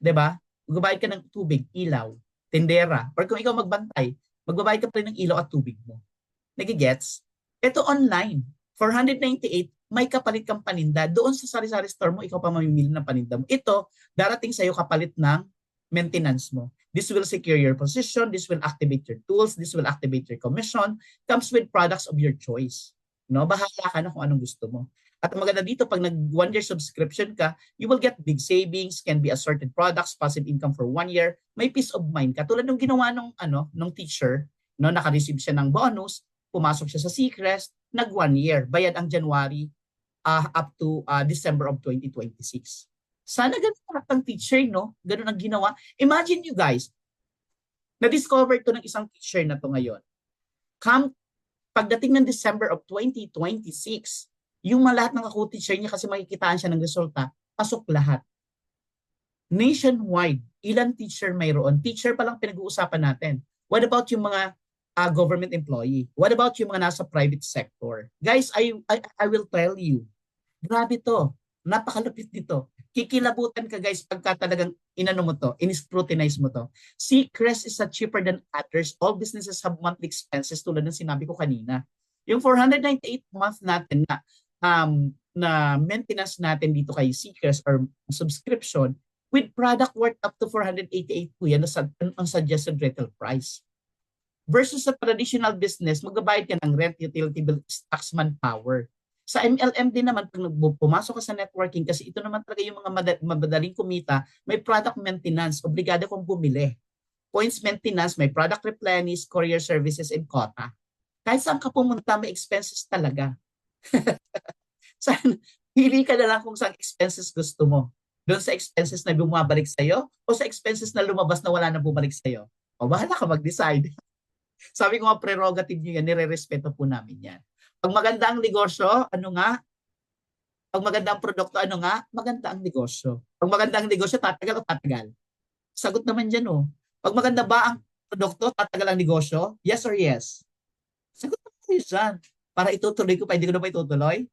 'di ba? Magbabayad ka ng tubig, ilaw, tendera, or kung ikaw magbantay, magbabayad ka pa rin ng ilaw at tubig mo. Nagigets? Ito online, 498, may kapalit kang paninda. Doon sa sari-sari store mo, ikaw pa mamimili ng paninda mo. Ito, darating sa iyo kapalit ng maintenance mo. This will secure your position, this will activate your tools, this will activate your commission, comes with products of your choice. No, bahala ka na kung anong gusto mo. At ang maganda dito, pag nag 1-year subscription ka, you will get big savings, can be assorted products, passive income for 1 year, may peace of mind ka. Tulad ng ginawa nung teacher, no, naka-receive siya ng bonus, pumasok siya sa Seacrest, nag 1 year, bayad ang January up to December of 2026. Sana ganun ang teacher, no? Ganun ang ginawa. Imagine you guys, na-discover to ng isang teacher na to ngayon. Pagdating ng December of 2026, yung lahat ng ako-teacher niya kasi makikitaan siya ng resulta, pasok lahat. Nationwide, ilang teacher mayroon? Teacher pa lang pinag-uusapan natin. What about yung mga government employee? What about yung mga nasa private sector? Guys, I will tell you, grabe to. Napakalapit nito. Kikilabutan ka guys pagka talagang inano mo to, in-scrutinize mo to. Seacrest is cheaper than others. All businesses have monthly expenses tulad ng sinabi ko kanina. Yung 498 month natin na maintenance natin dito kay Seacrest or subscription with product worth up to 488 po yan ang suggested retail price. Versus sa traditional business, magbabayad ka ng rent, utility bill, tax, manpower. Sa MLM din naman, pag pumasok ka sa networking, kasi ito naman talaga yung mga madaling kumita, may product maintenance, obligado kong bumili. Points maintenance, may product replenish, courier services, and quota. Kahit saan ka pumunta, may expenses talaga. Pili ka na lang kung saan expenses gusto mo. Doon sa expenses na bumabalik sa'yo o sa expenses na lumabas na wala na bumalik sa'yo? O bahala ka mag-decide. Sabi ko nga, prerogative nyo yan, nire-respeto po namin yan. Pag maganda ang negosyo, ano nga? Pag maganda ang produkto, ano nga? Maganda ang negosyo. Pag maganda ang negosyo, tatagal o tatagal? Sagot naman dyan, oh. Pag maganda ba ang produkto, tatagal ang negosyo? Yes or yes? Sagot naman kayo dyan. Para itutuloy ko pa, hindi ko na pa itutuloy.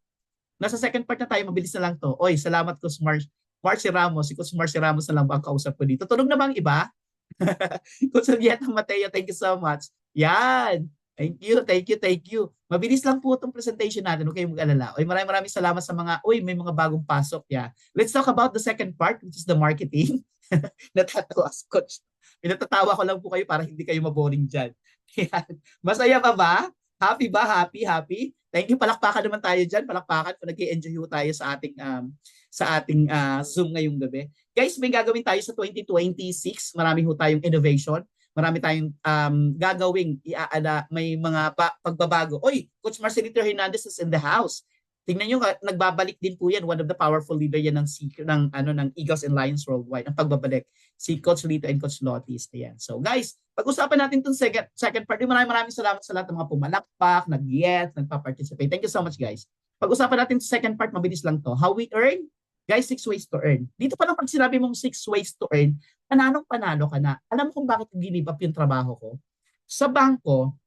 Nasa second part na tayo, mabilis na lang to. Oy, salamat ko, Marcy Ramos. Si Coach Marcy Ramos na lang ba ang kausap ko dito? Tunog na ba ang iba? Coach Julieta Mateo, thank you so much. Yan. Thank you, thank you, thank you. Mabilis lang po itong presentation natin. Huwag kayong mag-alala. Oy, maraming salamat sa mga, may mga bagong pasok. Yeah. Let's talk about the second part, which is the marketing. Natatawa, Coach. Pinatatawa ko lang po kayo para hindi kayo maboring dyan. Yan. Masaya pa ba? Happy ba? Happy, happy? Thank you. Palakpakan naman tayo dyan. Palakpakan. Nag-i-enjoy tayo sa ating Zoom ngayong gabi. Guys, may gagawin tayo sa 2026. Marami ho tayong innovation. Marami tayong gagawing may mga pagbabago. Oy, Coach Marcelito Hernandez is in the house. Tingnan nyo, nagbabalik din po yan. One of the powerful leader yan ng Eagles and Lions Worldwide. Ang pagbabalik. Si Coach Lito and Coach Lotis. Ayan. So guys, pag-usapan natin itong second part. Maraming salamat sa lahat ng mga pumalakpak, nag-yes, nagpa-participate. Thank you so much, guys. Pag-usapan natin sa second part, mabilis lang to. How we earn? Guys, 6 ways to earn. Dito pa lang pag sinabi mong 6 ways to earn, panalo ka na. Alam mo kung bakit ginib up yung trabaho ko? Sa bangko,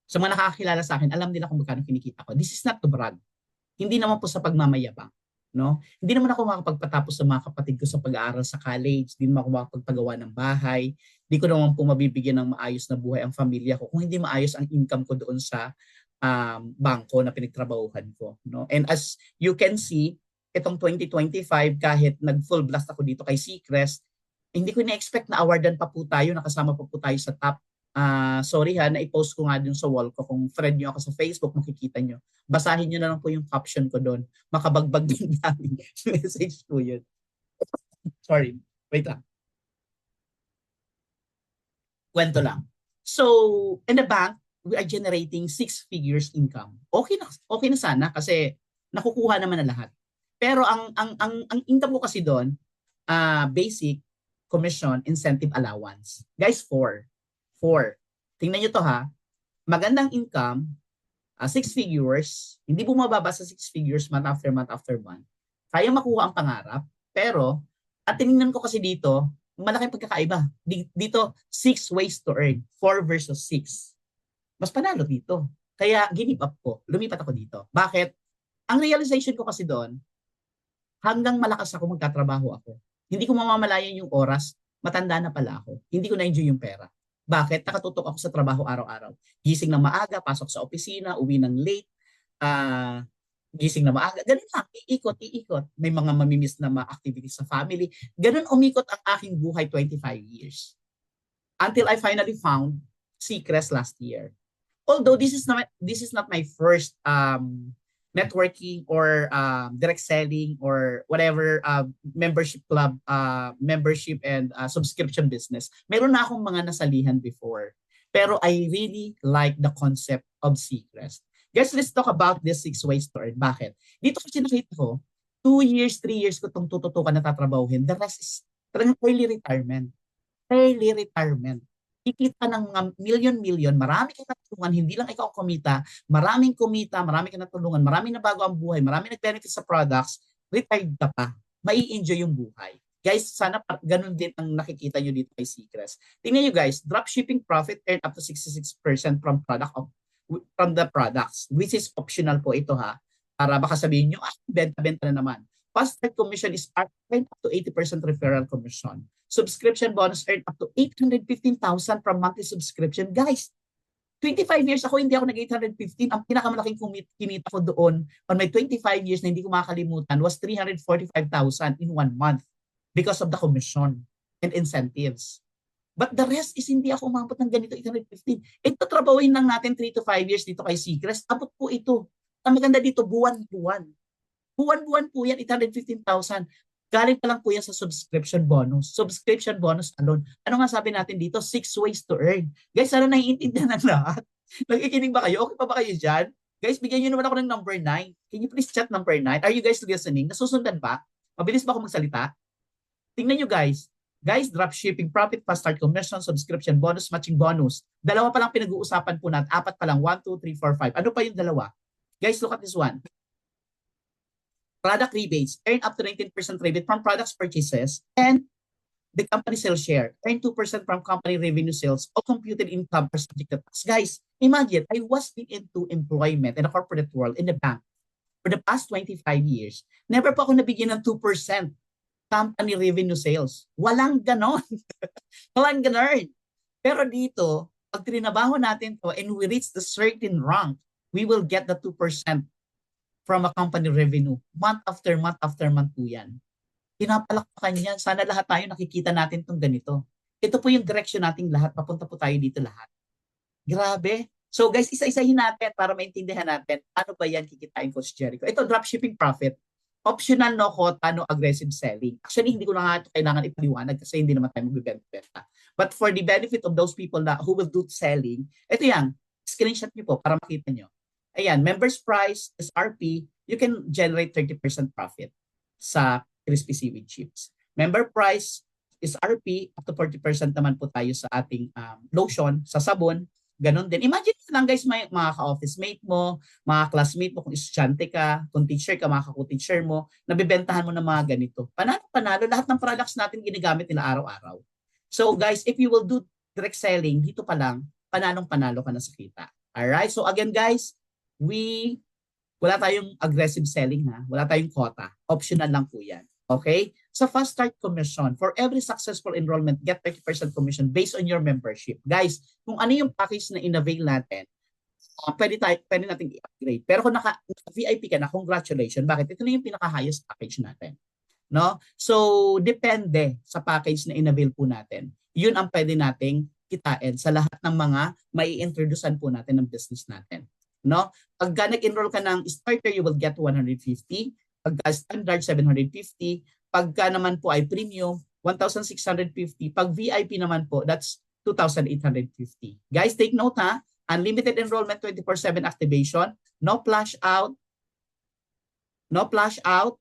sa mga nakakakilala sa akin, alam nila kung magkano kinikita ko. This is not to brag. Hindi naman po sa pagmamayabang. No? Hindi naman ako makapagpatapos sa mga kapatid ko sa pag-aaral sa college. Hindi naman ako makapagpagawa ng bahay. Hindi ko naman po mabibigyan ng maayos na buhay ang pamilya ko kung hindi maayos ang income ko doon sa bangko na pinagtrabahuhan ko. No? And as you can see, itong 2025, kahit nag-full blast ako dito kay Seacrest, hindi ko na-expect na awardan pa po tayo, nakasama pa po tayo sa top. Sorry ha, na-post ko nga dun sa wall ko. Kung friend nyo ako sa Facebook, makikita nyo. Basahin nyo na lang po yung caption ko doon. Makabagbag din namin. Message po yun. Sorry, wait lang. Kwento lang. So, in the bank, we are generating 6 figures income. Okay na sana kasi nakukuha naman na lahat. Pero ang income ko kasi doon, basic, commission, incentive allowance. Guys, 4. Tingnan nyo to ha. Magandang income, 6 figures, hindi bumababa sa 6 figures month after month. Kaya makuha ang pangarap, pero at tinignan ko kasi dito, malaking pagkakaiba. Dito, 6 ways to earn, 4 versus 6. Mas panalo dito. Kaya give up ko, lumipat ako dito. Bakit? Ang realization ko kasi doon, hanggang malakas ako, magtatrabaho ako. Hindi ko mamamalayan yung oras, matanda na pala ako. Hindi ko na-enjoy yung pera. Bakit? Nakatutok ako sa trabaho araw-araw. Gising na maaga, pasok sa opisina, uwi ng late, gising na maaga. Ganun lang, iikot. May mga mamimiss na mga activities sa family. Ganun umikot ang aking buhay 25 years. Until I finally found Seacrest last year. Although this is not my first networking or direct selling or whatever membership club, membership and subscription business. Meron na akong mga nasalihan before. Pero I really like the concept of Seacrest. Guys, let's talk about this 6 ways to earn. Bakit? Dito kasi nakita ko, 2 years, 3 years ko itong tututukan na tatrabahuhin. The rest is talagang early retirement. Early retirement. Kikita ng mga million, marami kang natulungan, hindi lang ikaw kumita, maraming kumita, marami kang natulungan, marami na bago ang buhay, marami nag-benefit sa products, retired ka pa, mai-enjoy yung buhay. Guys, sana ganun din ang nakikita nyo dito kay Seacrest. Tingnan nyo guys, dropshipping profit earned up to 66% from the products, which is optional po ito ha, para baka sabihin nyo, benta-benta na naman. Fast commission is earned up to 80% referral commission. Subscription bonus earned up to 815,000 from monthly subscription. Guys, 25 years ako, hindi ako nag-815. Ang pinakamalaking kinita ko doon on my 25 years na hindi ko makakalimutan was 345,000 in 1 month because of the commission and incentives. But the rest is hindi ako umabot ng ganito, 815. Ito, trabahuin lang natin 3 to 5 years dito kay Seacrest. Abot po ito. Ang maganda dito, buwan-buwan. Buwan-buwan po yan, 815,000. Galing pa lang po yan sa subscription bonus. Subscription bonus alone. Ano nga sabi natin dito? 6 ways to earn. Guys, sana naiintindihan ng lahat? Nakikinig ba kayo? Okay pa ba kayo dyan? Guys, bigyan nyo naman ako ng number 9. Can you please chat number 9? Are you guys listening? Nasusundan ba? Mabilis ba ako magsalita? Tingnan nyo guys. Guys, dropshipping, profit, fast start, commission, subscription, bonus, matching bonus. Dalawa pa lang pinag-uusapan po natin. Apat pa lang. 1, 2, 3, 4, 5. Ano pa yung dalawa? Guys, look at this one. Product rebates. Earn up to 19% rebate from products purchases. And the company sales share. Earn 2% from company revenue sales or computed income per subject to tax. Guys, imagine, I was into employment in the corporate world in the bank for the past 25 years. Never po ako nabigyan ng 2% company revenue sales. Walang ganon. Walang ganon. Pero dito, pag trinabaho natin to and we reach the certain rank, we will get the 2% from a company revenue. Month after month po yan. Pinapalakpakan yan. Sana lahat tayo nakikita natin itong ganito. Ito po yung direction nating lahat. Papunta po tayo dito lahat. Grabe. So guys, isa-isahin natin para maintindihan natin ano ba yan kikitain Coach Jericho. Ito, dropshipping profit. Optional, no quota, no aggressive selling. Actually, hindi ko na nga ito kailangan ipaliwanag kasi hindi naman tayo magbibenta. But for the benefit of those people na who will do selling, ito yan, screenshot nyo po para makita nyo. Ayan, members price, SRP, you can generate 30% profit sa crispy seaweed chips. Member price, SRP, up to 40% naman po tayo sa ating lotion, sa sabon. Ganon din. Imagine lang guys, mga ka-office mate mo, mga classmate mo, kung estudyante ka, kung teacher ka, mga ka-teacher mo, nabibentahan mo ng mga ganito. Panalo, lahat ng products natin ginagamit nila araw-araw. So guys, if you will do direct selling, dito pa lang, panalo ka na sa kita. Alright? So again guys, wala tayong aggressive selling ha. Wala tayong quota. Optional lang po yan. Okay? Sa Fast Start Commission, for every successful enrollment, get 30% commission based on your membership. Guys, kung ano yung package na in-avail natin, pwede natin i-upgrade. Pero kung naka-VIP ka na, congratulations. Bakit? Ito na yung pinaka-highest package natin. No? So, depende sa package na in-avail po natin. Yun ang pwede nating kitain sa lahat ng mga mai-introducean po natin ng business natin. No? Pag nag-enroll ka ng starter, you will get 150. Pagka standard, 750. Pagka naman po ay premium, 1,650. Pag VIP naman po, that's 2,850. Guys, take note ha. Unlimited enrollment, 24/7 activation. No flash out. No flash out.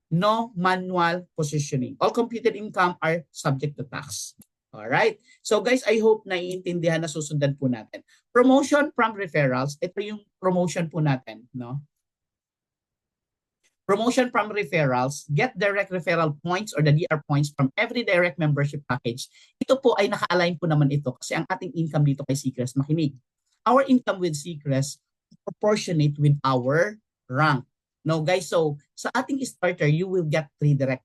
No manual positioning. All computed income are subject to tax. Alright? So guys, I hope naiintindihan na susundan po natin. Promotion from referrals. Ito yung promotion po natin. No? Promotion from referrals, get direct referral points or the DR points from every direct membership package. Ito po ay naka-align po naman ito kasi ang ating income dito kay Seacrest makinig. Our income with Seacrest proportionate with our rank. No guys, so sa ating starter, you will get 3 direct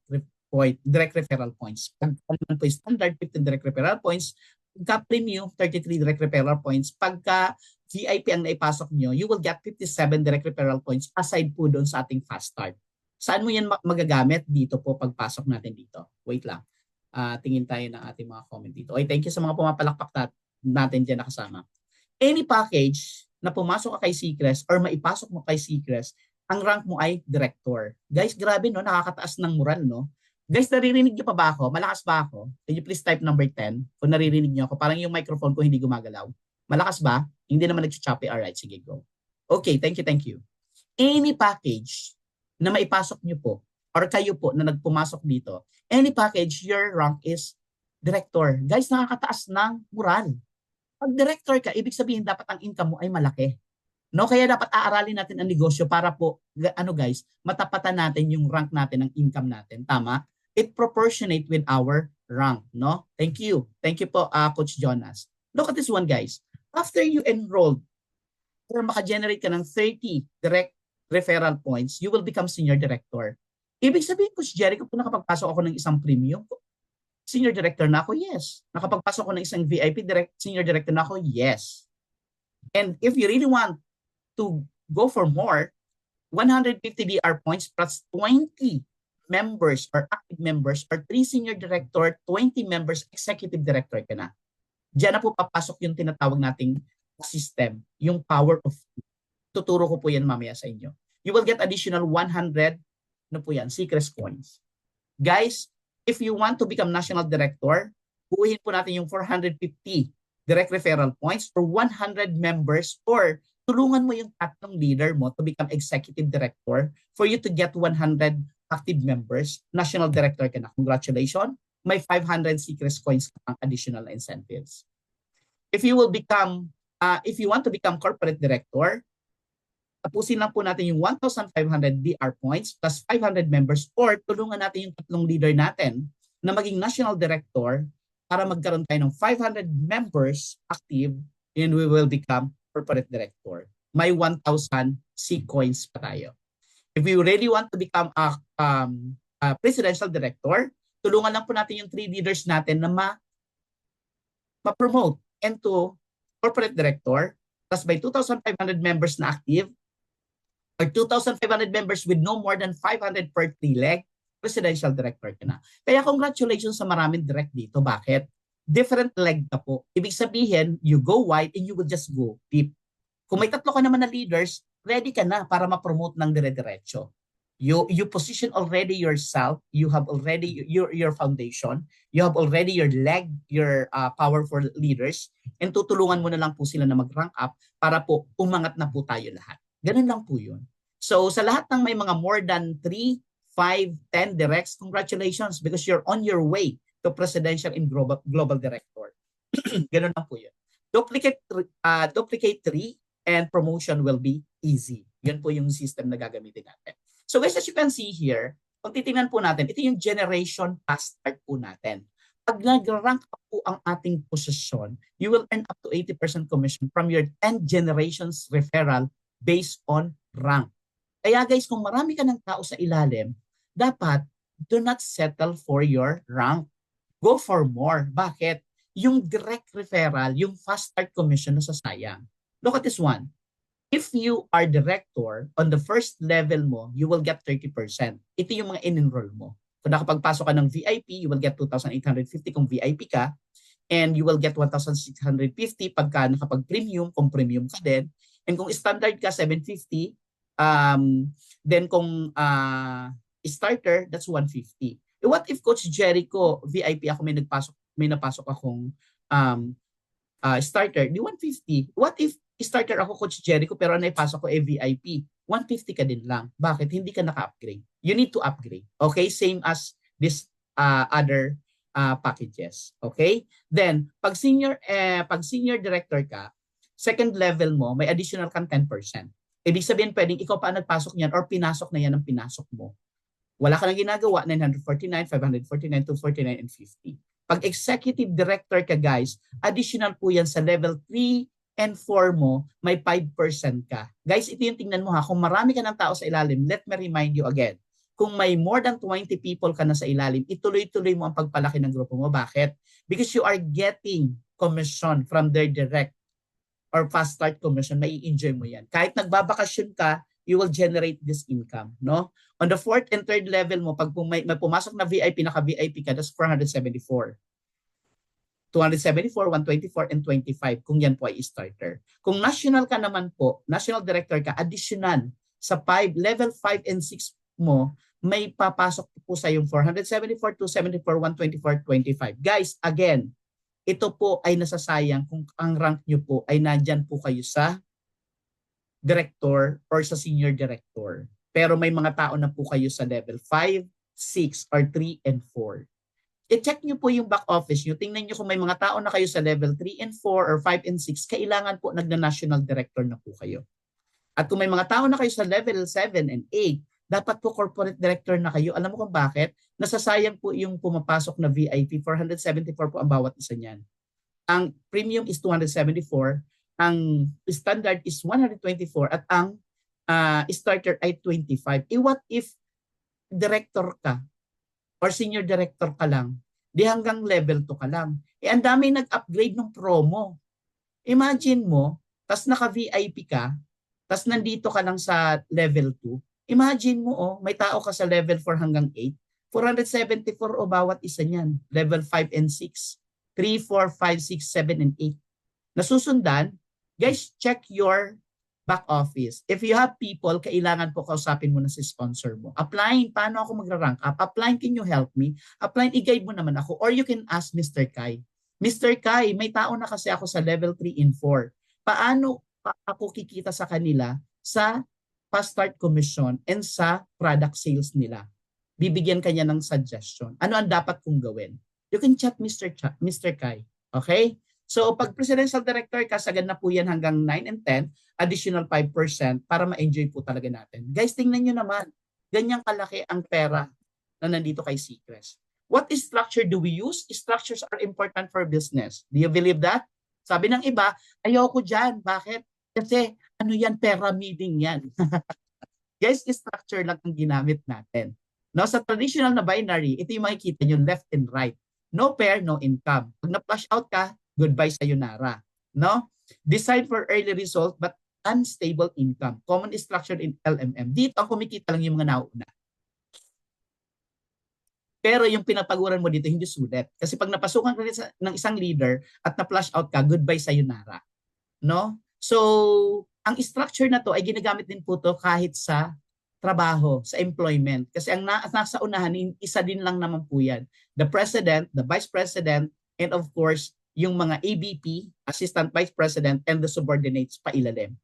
referral points. Pag naman po standard, 15 direct referral points. Pagka premium, 33 direct referral points. Pagka VIP ang naipasok nyo, you will get 57 direct referral points aside po doon sa ating fast start. Saan mo yan magagamit? Dito po pagpasok natin dito. Wait lang. Tingin tayo ng ating mga comment dito. Okay, thank you sa mga pumapalakpak natin dyan na kasama. Any package na pumasok ka kay Seacrest or maipasok mo kay Seacrest, ang rank mo ay director. Guys, grabe no, nakakataas ng moral no. Guys, naririnig niyo pa ba ako? Malakas ba ako? Can you please type number 10 kung naririnig niyo ako? Parang yung microphone ko hindi gumagalaw. Malakas ba? Hindi naman nag-choppy. Alright, sige, go. Okay, thank you. Any package na maipasok nyo po, or kayo po na nagpumasok dito, any package, your rank is director. Guys, nakakataas ng moral. Pag director ka, ibig sabihin dapat ang income mo ay malaki. No, kaya dapat aaralin natin ang negosyo para po, guys, matapatan natin yung rank natin, ang income natin. Tama? It proportionate with our rank, no? Thank you. Thank you po, Coach Jonas. Look at this one, guys. After you enrolled or maka-generate ka ng 30 direct referral points, you will become senior director. Ibig sabihin ko, Jericho, kung nakapagpasok ako ng isang premium, senior director na ako, yes. Nakapagpasok ako ng isang VIP, senior director na ako, yes. And if you really want to go for more, 150 DR points plus 20 members or active members or 3 senior director, 20 members, executive director ka na. Diyan na po papasok yung tinatawag nating system, yung power of. Tuturo ko po yan mamaya sa inyo. You will get additional 100, ano po yan, Seacrest coins. Guys, if you want to become national director, buuhin po natin yung 450 direct referral points for 100 members or tulungan mo yung tatlong leader mo to become executive director for you to get 100 active members, national director ka na. Congratulations. May 500 Secrets coins ka pang additional incentives. If you want to become corporate director, tapusin lang po natin yung 1,500 DR points plus 500 members or tulungan natin yung tatlong leader natin na maging national director para magkaroon tayo ng 500 members active and we will become corporate director. May 1,000 C coins pa tayo. If we really want to become a presidential director, tulungan lang po natin yung 3 leaders natin na ma-promote into corporate director. Plus by 2,500 members na active or 2,500 members with no more than 500 per 3 leg, presidential director ka na. Kaya congratulations sa maraming direct dito. Bakit? Different leg ka po. Ibig sabihin, you go wide and you will just go deep. Kung may tatlo ka naman na leaders, ready ka na para ma-promote ng dire-diretso. You position already yourself, you have already your foundation, you have already your leg, your powerful leaders, and tutulungan mo na lang po sila na mag-rank up para po umangat na po tayo lahat. Ganun lang po yun. So sa lahat ng may mga more than 3, 5, 10 directs, congratulations because you're on your way to presidential and global director. Ganun lang po yun. Duplicate 3 and promotion will be easy. Yun po yung system na gagamitin natin. So guys, as you can see here, kung titingnan po natin, ito yung generation past start po natin. Pag nag-rank up po ang ating posisyon, you will earn up to 80% commission from your 10 generations referral based on rank. Kaya guys, kung marami ka ng tao sa ilalim, dapat do not settle for your rank. Go for more. Bakit? Yung direct referral, yung fast start commission na sasayang. Look at this one. If you are director, on the first level mo, you will get 30%. Ito yung mga in-enroll mo. Kung nakapagpasok ka ng VIP, you will get 2,850 kung VIP ka. And you will get 1,650 pagka nakapag-premium, kung premium ka din. And kung standard ka, 750. Then kung starter, that's 150. What if Coach Jericho, VIP ako, may napasok akong starter, di 150. What if starter ako Coach Jericho pero naipasok ko VIP? 150 ka din lang. Bakit? Hindi ka naka-upgrade. You need to upgrade. Okay? Same as this other packages. Okay? Then, pag senior director ka, second level mo, may additional kang 10%. Ibig sabihin, pwedeng ikaw pa nagpasok niyan or pinasok na yan ang pinasok mo. Wala ka nang ginagawa, 949, 549, 249, and 50. Pag executive director ka guys, additional po yan sa level 3 and 4 mo, may 5% ka. Guys, ito yung tingnan mo ha, kung marami ka ng tao sa ilalim, let me remind you again, kung may more than 20 people ka na sa ilalim, ituloy-tuloy mo ang pagpalaki ng grupo mo. Bakit? Because you are getting commission from their direct or fast start commission, may i-enjoy mo yan. Kahit nagbabakasyon ka, you will generate this income, no? On the 4th and 3rd level mo, pag may pumasok na VIP, naka-VIP ka, that's 474. 274, 124, and 25 kung yan po ay starter. Kung national ka naman po, national director ka, additional sa level 5 and 6 mo, may papasok po sa yung 474, 274, 124, 25. Guys, again, ito po ay nasasayang kung ang rank nyo po ay nandyan po kayo sa director or sa senior director. Pero may mga tao na po kayo sa level 5, 6, or 3 and 4. I-check nyo po yung back office nyo. Tingnan nyo kung may mga tao na kayo sa level 3 and 4 or 5 and 6, kailangan po nagna-national director na po kayo. At kung may mga tao na kayo sa level 7 and 8, dapat po corporate director na kayo. Alam mo kung bakit? Nasasayang po yung pumapasok na VIP. 474 po ang bawat isa niyan. Ang premium is 274, ang standard is 124, at ang starter ay 25. What if director ka or senior director ka lang, di hanggang level 2 ka lang. Ang dami nag-upgrade ng promo. Imagine mo, tas naka-VIP ka, tas nandito ka lang sa level 2. Imagine mo, may tao ka sa level 4 hanggang 8. 474 o bawat isa niyan. Level 5 and 6. 3, 4, 5, 6, 7, and 8. Nasusundan, guys, check your back office. If you have people, kailangan po kausapin mo na si sponsor mo. Applying, paano ako magra-rank up? Applying, can you help me? Applying, i-guide mo naman ako. Or you can ask Mr. Kai. Mr. Kai, may tao na kasi ako sa level 3 and 4. Paano ako kikita sa kanila sa fast start commission and sa product sales nila? bibigyan ka niya ng suggestion. Ano ang dapat kong gawin? You can chat Mr. Kai. Okay? So, pag presidential director ka, sagad na po yan hanggang 9 and 10, additional 5% para ma-enjoy po talaga natin. Guys, tingnan nyo naman, ganyang kalaki ang pera na nandito kay Seacrest. What structure do we use? Structures are important for business. Do you believe that? Sabi ng iba, ayoko dyan. Bakit? Kasi ano yan, pyramiding yan. Guys, structure lang ang ginamit natin. No, sa traditional na binary, ito yung makikita nyo left and right. No pair, no income. Pag na-flush out ka, goodbye sayonara. No? Designed for early result but unstable income. Common structure in LMM. Dito ang kumikita lang yung mga nauna. Pero yung pinapaguran mo dito, hindi sulit. Kasi pag napasukan ka ng isang leader at na-flush out ka, goodbye sayonara. No? So, ang structure na to ay ginagamit din po to kahit sa trabaho, sa employment. Kasi ang nasa unahan, isa din lang naman po yan. The President, the Vice President, and of course, yung mga AVP, Assistant Vice President, and the subordinates pa ilalim.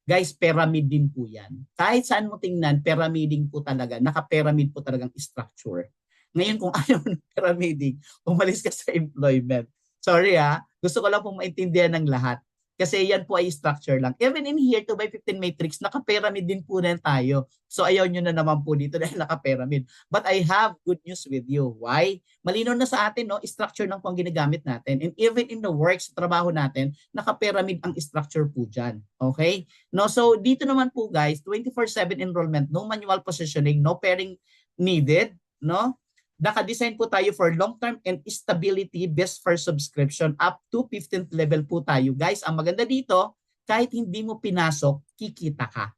Guys, pyramid din po yan. Kahit saan mo tingnan, pyramiding po talaga. Naka-pyramid po talagang structure. Ngayon, kung ayaw ng pyramiding, umalis ka sa employment. Sorry gusto ko lang pong maintindihan ng lahat. Kasi yan po ay structure lang. Even in here, 2x15 matrix, naka-pyramid din po na tayo. So ayaw nyo na naman po dito dahil naka-pyramid. But I have good news with you. Why? Malinaw na sa atin, no? Structure lang po ang ginagamit natin. And even in the work, sa trabaho natin, naka-pyramid ang structure po dyan. Okay? No, so dito naman po guys, 24/7 enrollment, no manual positioning, no pairing needed, no? Naka-design po tayo for long-term and stability best for subscription up to 15th level po tayo. Guys, ang maganda dito, kahit hindi mo pinasok, kikita ka.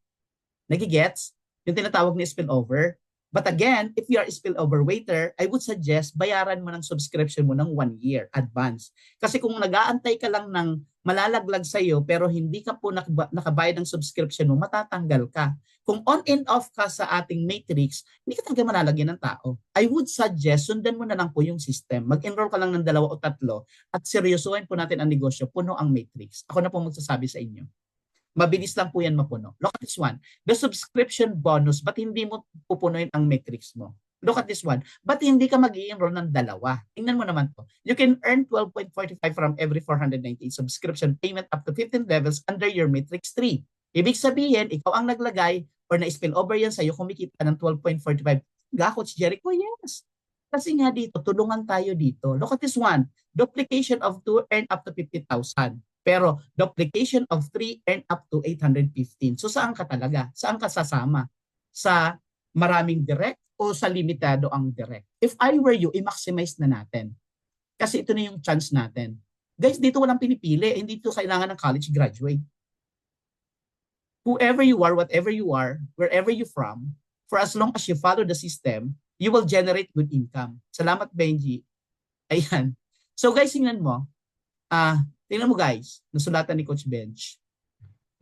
Nagigets? Yung tinatawag ni spillover. But again, if you are a spillover waiter, I would suggest bayaran mo ng subscription mo ng 1 year advance. Kasi kung nag-aantay ka lang ng malalaglag sa'yo pero hindi ka po nakabayad ng subscription mo, matatanggal ka. Kung on and off ka sa ating matrix, hindi ka talaga malalagyan ng tao. I would suggest, sundan mo na lang po yung system. Mag-enroll ka lang ng 2 o 3 at seryosohin po natin ang negosyo, puno ang matrix. Ako na po magsasabi sa inyo. Mabilis lang po yan mapuno. Look at this one. The subscription bonus, ba't hindi mo pupunuin ang matrix mo? Look at this one. Ba't hindi ka mag-i-enroll ng 2? Tingnan mo naman to. You can earn 12.45 from every 498 subscription payment up to 15 levels under your matrix 3. Ibig sabihin, ikaw ang naglagay or na-spill over yan sa'yo, kumikita ng 12.45. Coach Jericho, yes. Kasi nga dito, tulungan tayo dito. Look at this one. Duplication of 2 earn up to 50,000. Pero duplication of 3 earn up to 815. So saan ka talaga? Saan ka sasama? Sa maraming direct o sa limitado ang direct? If I were you, i-maximize na natin. Kasi ito na yung chance natin. Guys, dito walang pinipili. Hindi ito kailangan ng college graduate. Whoever you are, whatever you are, wherever you're from, for as long as you follow the system, you will generate good income. Salamat, Benji. Ayan. So guys, tingnan mo. Tingnan mo guys, nasulatan ni Coach Benj.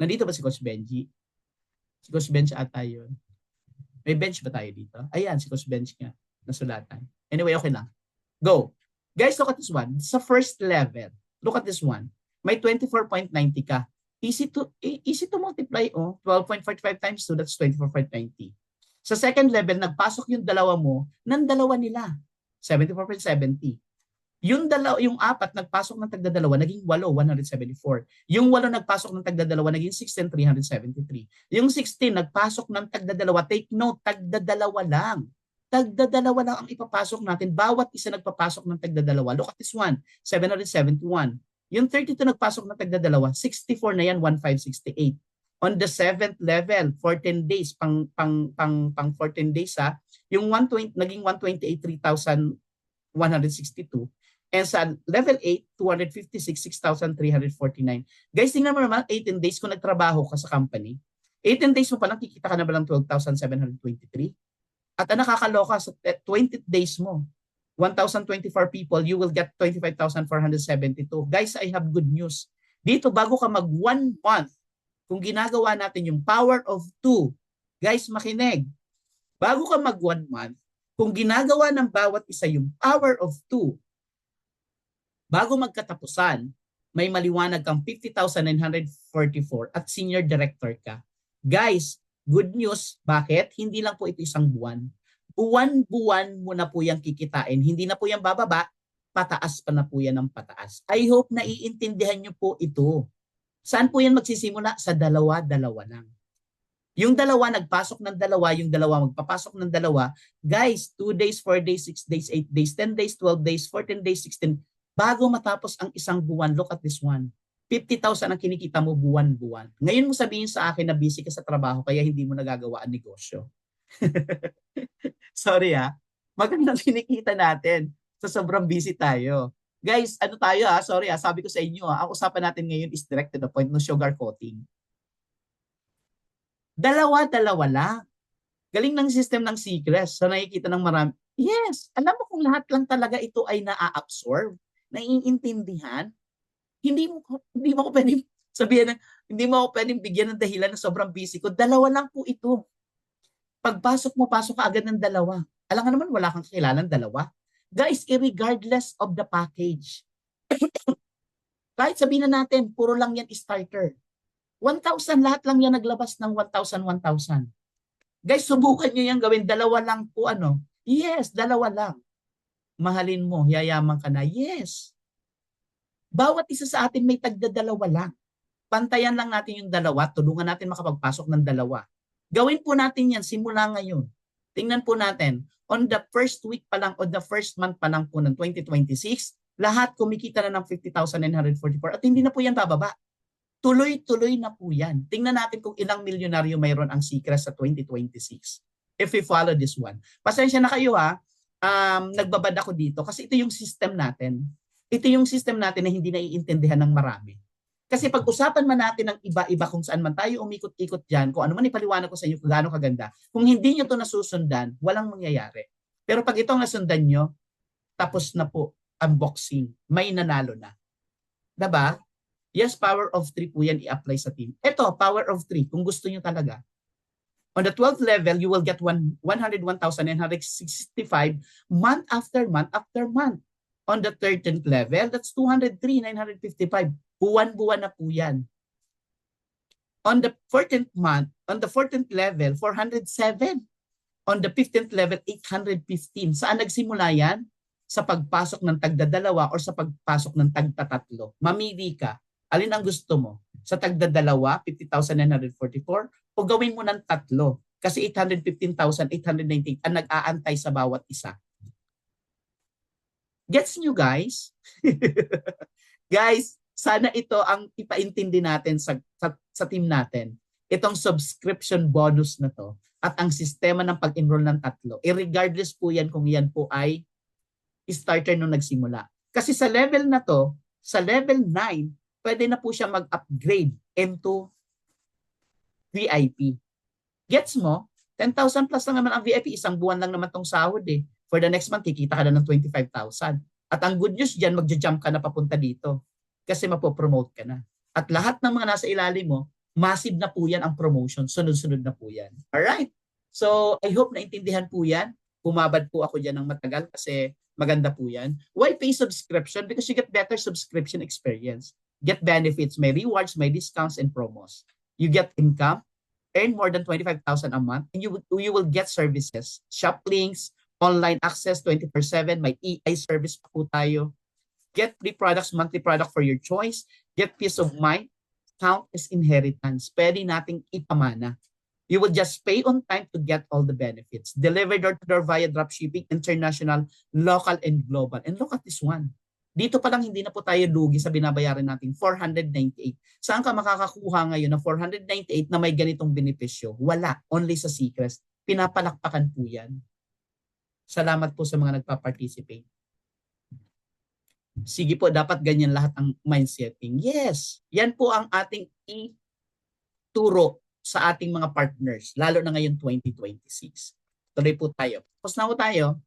Nandito ba si Coach Benji? Si Coach Benj ata yun. May bench ba tayo dito? Ayan, si Coach Benj nga. Nasulatan. Anyway, okay lang. Go. Guys, look at this one. Sa first level, look at this one. May 24.90 ka. Easy to multiply, 12.45 times 2, that's 24.90. Sa second level, nagpasok yung dalawa mo ng dalawa nila. 74.70. Yung 4 nagpasok ng tagda-2, naging 8, 174. Yung 8 nagpasok ng tagda-2, naging 16, 373. Yung 16 nagpasok ng tagda-2, take note, tagda-2 lang. Tagda-2 lang ang ipapasok natin. Bawat isa nagpapasok ng tagda-2. Look at this one, 771. Yung 32 nagpasok ng tagda-2, 64 na yan, 1568. On the 7th level, 14 days, pang 14 days yung 120, naging 128, 3,162. And sa level 8, 256, 6,349. Guys, tingnan mo naman, 18 days kung nagtrabaho ka sa company. 18 days mo pa lang, kikita ka na ba ng 12,723? At ang nakakaloka sa 20 days mo, 1,024 people, you will get 25,472. Guys, I have good news. Dito, bago ka mag 1 month, kung ginagawa natin yung power of 2, guys, makinig. Bago ka mag 1 month, kung ginagawa ng bawat isa yung power of 2, bago magkatapusan, may maliwanag kang 50,944 at senior director ka. Guys, good news. Bakit? Hindi lang po ito isang buwan. buwan-buwan mo na po yung kikitain. Hindi na po yan bababa, pataas pa na po yan ng pataas. I hope na iintindihan nyo po ito. Saan po yan magsisimula? Sa dalawa-dalawa lang. Yung dalawa, nagpasok ng dalawa, yung dalawa, magpapasok ng dalawa. Guys, 2 days, 4 days, 6 days, 8 days, 10 days, 12 days, 14 days, 16. Bago matapos ang isang buwan, look at this one. 50,000 ang kinikita mo buwan-buwan. Ngayon mo sabihin sa akin na busy ka sa trabaho kaya hindi mo nagagawa ang negosyo. Sorry ha. Magandang kinikita natin. So sobrang busy tayo. Guys, ano tayo ha? Sorry ha. Sabi ko sa inyo ha. Ang usapan natin ngayon is direct to the point, no sugar coating. Dalawa-dalawa lang. Galing ng system ng Seacrest. So nakikita ng marami. Yes, alam mo kung lahat lang talaga ito ay naa-absorb, naiintindihan, hindi mo ko pwedeng sabihin na, hindi mo ako pwedeng bigyan ng dahilan na sobrang busy ko. Dalawa lang po ito. Pagpasok mo, pasok ka agad ng dalawa. Alam nga naman, wala kang kakilalang dalawa. Guys, regardless of the package, kahit sabihin na natin, puro lang yan starter. 1,000, lahat lang yan naglabas ng 1,000, 1,000. Guys, subukan nyo yan gawin. Dalawa lang po ano. Yes, dalawa lang. Mahalin mo, yayaman ka na. Yes. Bawat isa sa atin may tagdadalawa lang. Pantayan lang natin yung dalawa, tulungan natin makapagpasok ng dalawa. Gawin po natin yan simula ngayon. Tingnan po natin, on the first week pa lang, o the first month pa lang po ng 2026, lahat kumikita na ng 50,944 at hindi na po yan bababa. Tuloy-tuloy na po yan. Tingnan natin kung ilang milyonaryo mayroon ang Seacrest sa 2026. If we follow this one. Pasensya na kayo ha, nagbabad ako dito kasi ito yung system natin. Ito yung system natin na hindi naiintindihan ng marami. Kasi pag-usapan man natin ng iba-iba kung saan man tayo umikot-ikot dyan, kung ano man ipaliwanag ko sa inyo kung gaano kaganda, kung hindi nyo ito nasusundan, walang mangyayari. Pero pag ito ang nasundan nyo, tapos na po ang boxing. May nanalo na. Diba? Yes, power of 3 po yan i-apply sa team. Ito, power of 3, kung gusto nyo talaga. On the 12th level, you will get 101,965 month after month after month. On the 13th level, that's 203,955. Buwan-buwan na po yan. On the 14th month, on the 14th level, 407. On the 15th level, 815. Saan nagsimula yan? Sa pagpasok ng tagdadalawa or sa pagpasok ng tagtatatlo. Mamili ka. Alin ang gusto mo? Sa tagdadalawa, 50,944 o gawin mo ng tatlo? Kasi 815,898 ang nag-aantay sa bawat isa. Gets nyo guys? Guys, sana ito ang ipaintindi natin sa team natin. Itong subscription bonus na to at ang sistema ng pag-enroll ng tatlo. Regardless po yan kung yan po ay starter nung nagsimula. Kasi sa level na to, sa level 9, pwede na po siya mag-upgrade into VIP. Gets mo? 10,000 plus lang naman ang VIP. Isang buwan lang naman tong sahod eh. For the next month, kikita ka na ng 25,000. At ang good news dyan, magja-jump ka na papunta dito. Kasi mapopromote ka na. At lahat ng mga nasa ilalim mo, massive na po yan ang promotion. Sunod-sunod na po yan. Alright? So, I hope naintindihan po yan. Bumabad po ako dyan ng matagal kasi maganda po yan. Why pay subscription? Because you get better subscription experience. Get benefits, may rewards, may discounts, and promos. You get income, earn more than 25,000 a month, and you will get services, shop links, online access 24/7, may EI service pa po tayo. Get free products, monthly product for your choice. Get peace of mind. Count as inheritance. Pwede nating ipamana. You will just pay on time to get all the benefits. Delivered door-to-door via dropshipping, international, local, and global. And look at this one. Dito pa lang hindi na po tayo lugi sa binabayaran natin, 498. Saan ka makakakuha ngayon ng 498 na may ganitong benepisyo? Wala. Only sa Seacrest. Pinapalakpakan po yan. Salamat po sa mga nagpa-participate. Sige po, dapat ganyan lahat ang mindsetting. Yes, yan po ang ating ituro sa ating mga partners, lalo na ngayon 2026. Tuloy po tayo. Tapos na po tayo.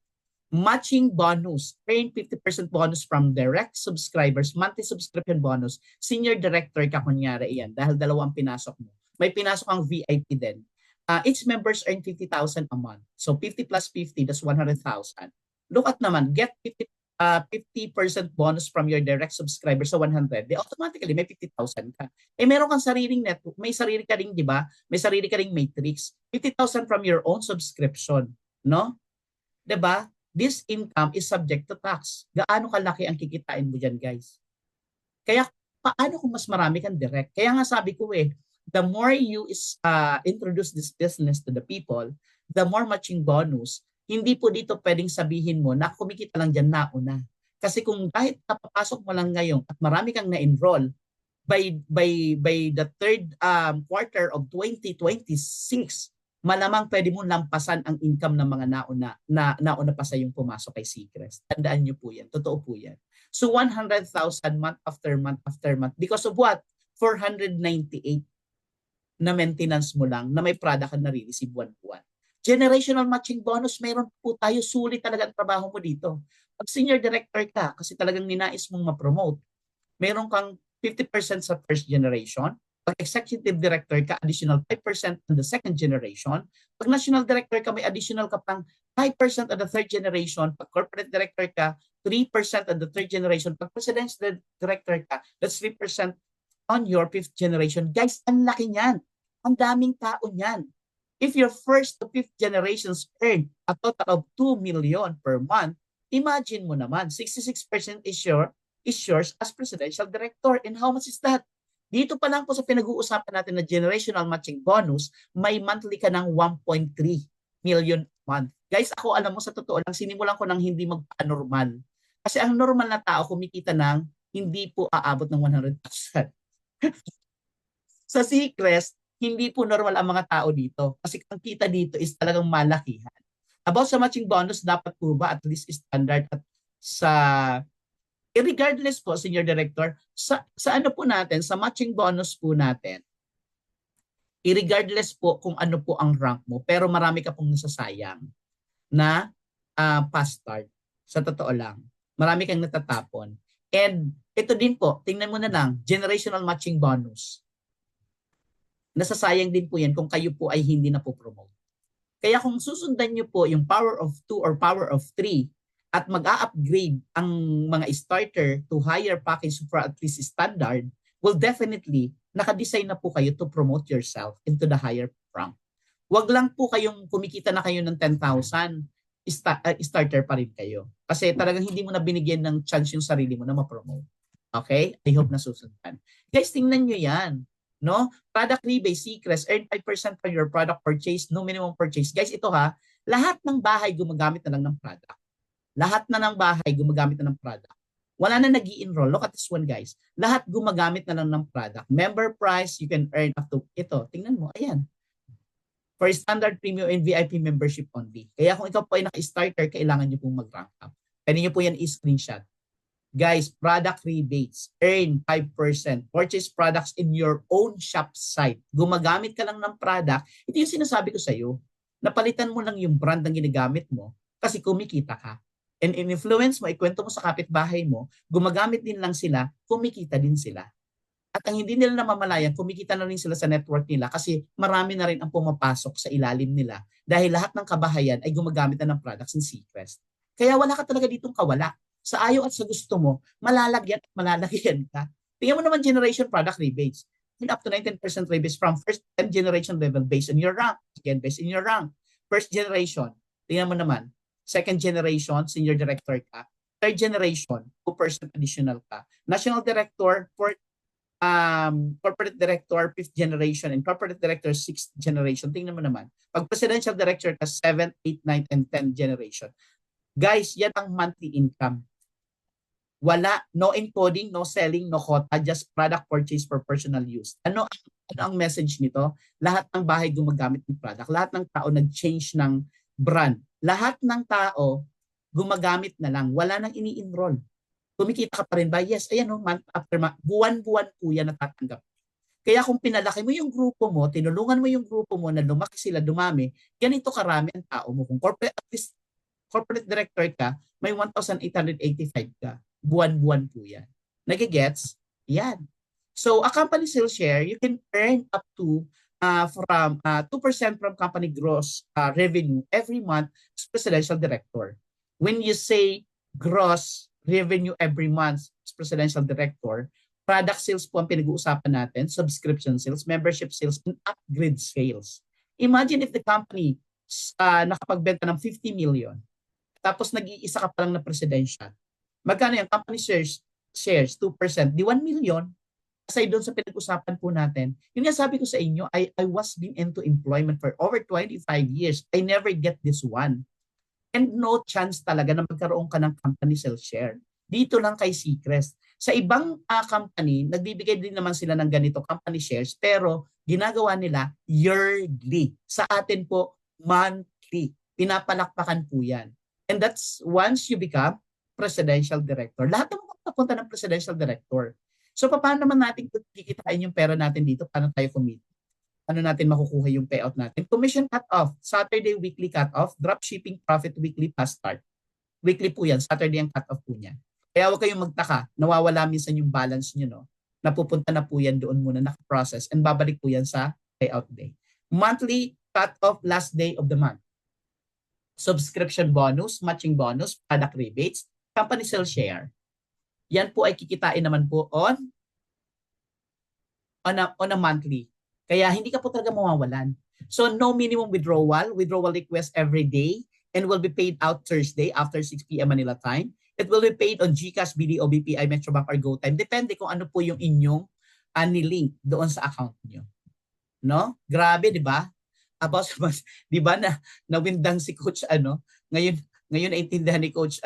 Matching bonus. Earn 50% bonus from direct subscribers. Monthly subscription bonus. Senior director ka kunyari. Iyan, dahil dalawang pinasok mo. May pinasok ang VIP din. Each members earn 50,000 a month. So 50 plus 50, that's 100,000. Look at naman, get 50% bonus from your direct subscribers sa 100. Di automatically may 50,000 ka. Meron kang sariling network, may sarili ka ring, di ba? May sarili ka ring matrix. 50,000 from your own subscription, no? 'Diba? This income is subject to tax. Gaano kalaki ang kikitain mo diyan, guys? Kaya paano kung mas marami kang direct? Kaya nga sabi ko the more you introduce this business to the people, the more matching bonus. Hindi po dito pwedeng sabihin mo na kumikita lang dyan nauna. Kasi kung kahit napapasok mo lang ngayon at marami kang na-enroll, by the third quarter of 2026, malamang pwede mo lampasan ang income ng mga nauna pa sa yung pumasok kay Seacrest. Tandaan niyo po yan. Totoo po yan. So 100,000 month after month after month. Because of what? 498 na maintenance mo lang na may product ka na-receive buwan-buwan. Generational matching bonus, meron po tayo. Sulit talaga ang trabaho mo dito. Pag senior director ka, kasi talagang ninais mong ma-promote, meron kang 50% sa first generation. Pag executive director ka, additional 5% on the second generation. Pag national director ka, may additional ka pang 5% on the third generation. Pag corporate director ka, 3% on the third generation. Pag presidential director ka, that's 3% on your fifth generation. Guys, ang laki niyan. Ang daming tao niyan. If your first to fifth generations earn a total of 2 million per month, imagine mo naman, 66% is yours as presidential director. And how much is that? Dito pa lang po sa pinag-uusapan natin na generational matching bonus, may monthly ka ng 1.3 million a month. Guys, ako alam mo sa totoo lang, sinimulan ko ng hindi magpa-normal. Kasi ang normal na tao kumikita ng hindi po aabot ng 100,000. Sa Seacrest, hindi po normal ang mga tao dito. Kasi ang kita dito is talagang malakihan. About sa matching bonus, dapat po ba at least standard at sa regardless po, Senior Director, sa ano po natin, sa matching bonus po natin, regardless po kung ano po ang rank mo, pero marami ka pong nasasayang na past start. Sa totoo lang. Marami kang natatapon. And ito din po, tingnan mo na lang, generational matching bonus. Nasasayang din po yan kung kayo po ay hindi na po promote. Kaya kung susundan nyo po yung power of 2 or power of 3 at mag-a-upgrade ang mga starter to higher package for at least standard, well definitely, nakadesign na po kayo to promote yourself into the higher rank. Wag lang po kayong kumikita na kayo ng 10,000, starter pa rin kayo. Kasi talagang hindi mo na binigyan ng chance yung sarili mo na ma-promote. Okay? I hope na susundan. Guys, tingnan nyo yan. No? Product rebate, Seacrest, earn 5% from your product purchase, no minimum purchase. Guys, ito ha, lahat ng bahay gumagamit na lang ng product. Lahat na ng bahay gumagamit na ng product. Wala na nag-i-enroll. Look at this one, guys. Lahat gumagamit na lang ng product. Member price, you can earn up to, ito, tingnan mo, ayan. For standard premium and VIP membership only. Kaya kung ikaw po ay naka-starter, kailangan nyo pong mag-rank up. Pwede nyo po yan i-screenshot. Guys, product rebates, earn 5%, purchase products in your own shop site. Gumagamit ka lang ng product, ito yung sinasabi ko sa iyo. Napalitan mo lang yung brand ng ginagamit mo kasi kumikita ka. And in-influence mo, ikwento mo sa kapitbahay mo, gumagamit din lang sila, kumikita din sila. At ang hindi nila namamalayan, kumikita na rin sila sa network nila kasi marami na rin ang pumapasok sa ilalim nila dahil lahat ng kabahayan ay gumagamit na ng products in Seacrest. Kaya wala ka talaga ditong kawala. Sa ayaw at sa gusto mo, malalagyan at malalagyan ka. Tingnan mo naman generation product rebates. And up to 19% rebates from first and generation level based on your rank. Again, based on your rank. First generation, tingnan mo naman. Second generation, senior director ka. Third generation, 2% additional ka. National director, corporate director, 5th generation, and corporate director, 6th generation. Tingnan mo naman. Pag presidential director ka, 7th, 8th, 9th, and 10th generation. Guys, yan ang monthly income. Wala, no encoding, no selling, no quota, just product purchase for personal use. Ano ang message nito? Lahat ng bahay gumagamit ng product. Lahat ng tao nag-change ng brand. Lahat ng tao gumagamit na lang. Wala nang ini-enroll. Kumikita ka pa rin ba? Yes, ayan o, month after month. Buwan-buwan po yan natatanggap. Kaya kung pinalaki mo yung grupo mo, tinulungan mo yung grupo mo na lumaki sila, dumami, ganito karami ang tao mo. Kung corporate director ka, may 1,885 ka. Buwan-buwan po yan. Nagigets? Yan. So, a company sales share, you can earn up to from 2% from company gross revenue every month as presidential director. When you say gross revenue every month as presidential director, product sales po ang pinag-uusapan natin, subscription sales, membership sales, and upgrade sales. Imagine if the company nakapagbenta ng 50 million, tapos nag-iisa ka pa lang na presidential. Magkano yung company shares 2%, di 1 million. Aside doon sa pinag-usapan po natin, yun nga sabi ko sa inyo, I was been into employment for over 25 years. I never get this one. And no chance talaga na magkaroon ka ng company share. Dito lang kay Seacrest. Sa ibang company, nagbibigay din naman sila ng ganito company shares, pero ginagawa nila yearly. Sa atin po, monthly. Pinapalakpakan po yan. And that's once you become presidential director. Lahat naman papunta ng presidential director. So paano naman natin kikitain yung pera natin dito? Paano tayo kumita? Ano natin makukuha yung payout natin? Commission cut-off, Saturday weekly cut-off, dropshipping profit weekly past start. Weekly po yan, Saturday ang cut-off po niya. Kaya huwag kayong magtaka, nawawala minsan yung balance nyo, no? Napupunta na po yan doon muna, nakaprocess, and babalik po yan sa payout day. Monthly cut-off last day of the month. Subscription bonus, matching bonus, product rebates, company sales share. Yan po ay kikitain naman po on a monthly. Kaya hindi ka po talaga mawawalan. So no minimum withdrawal request every day and will be paid out Thursday after 6 p.m. Manila time. It will be paid on GCash, BDO, BPI, Metrobank, or GoTime. Depende kung ano po yung inyong nilink doon sa account nyo. No? Grabe, di ba? About, di ba nawindang si Coach ngayon naintindihan ni Coach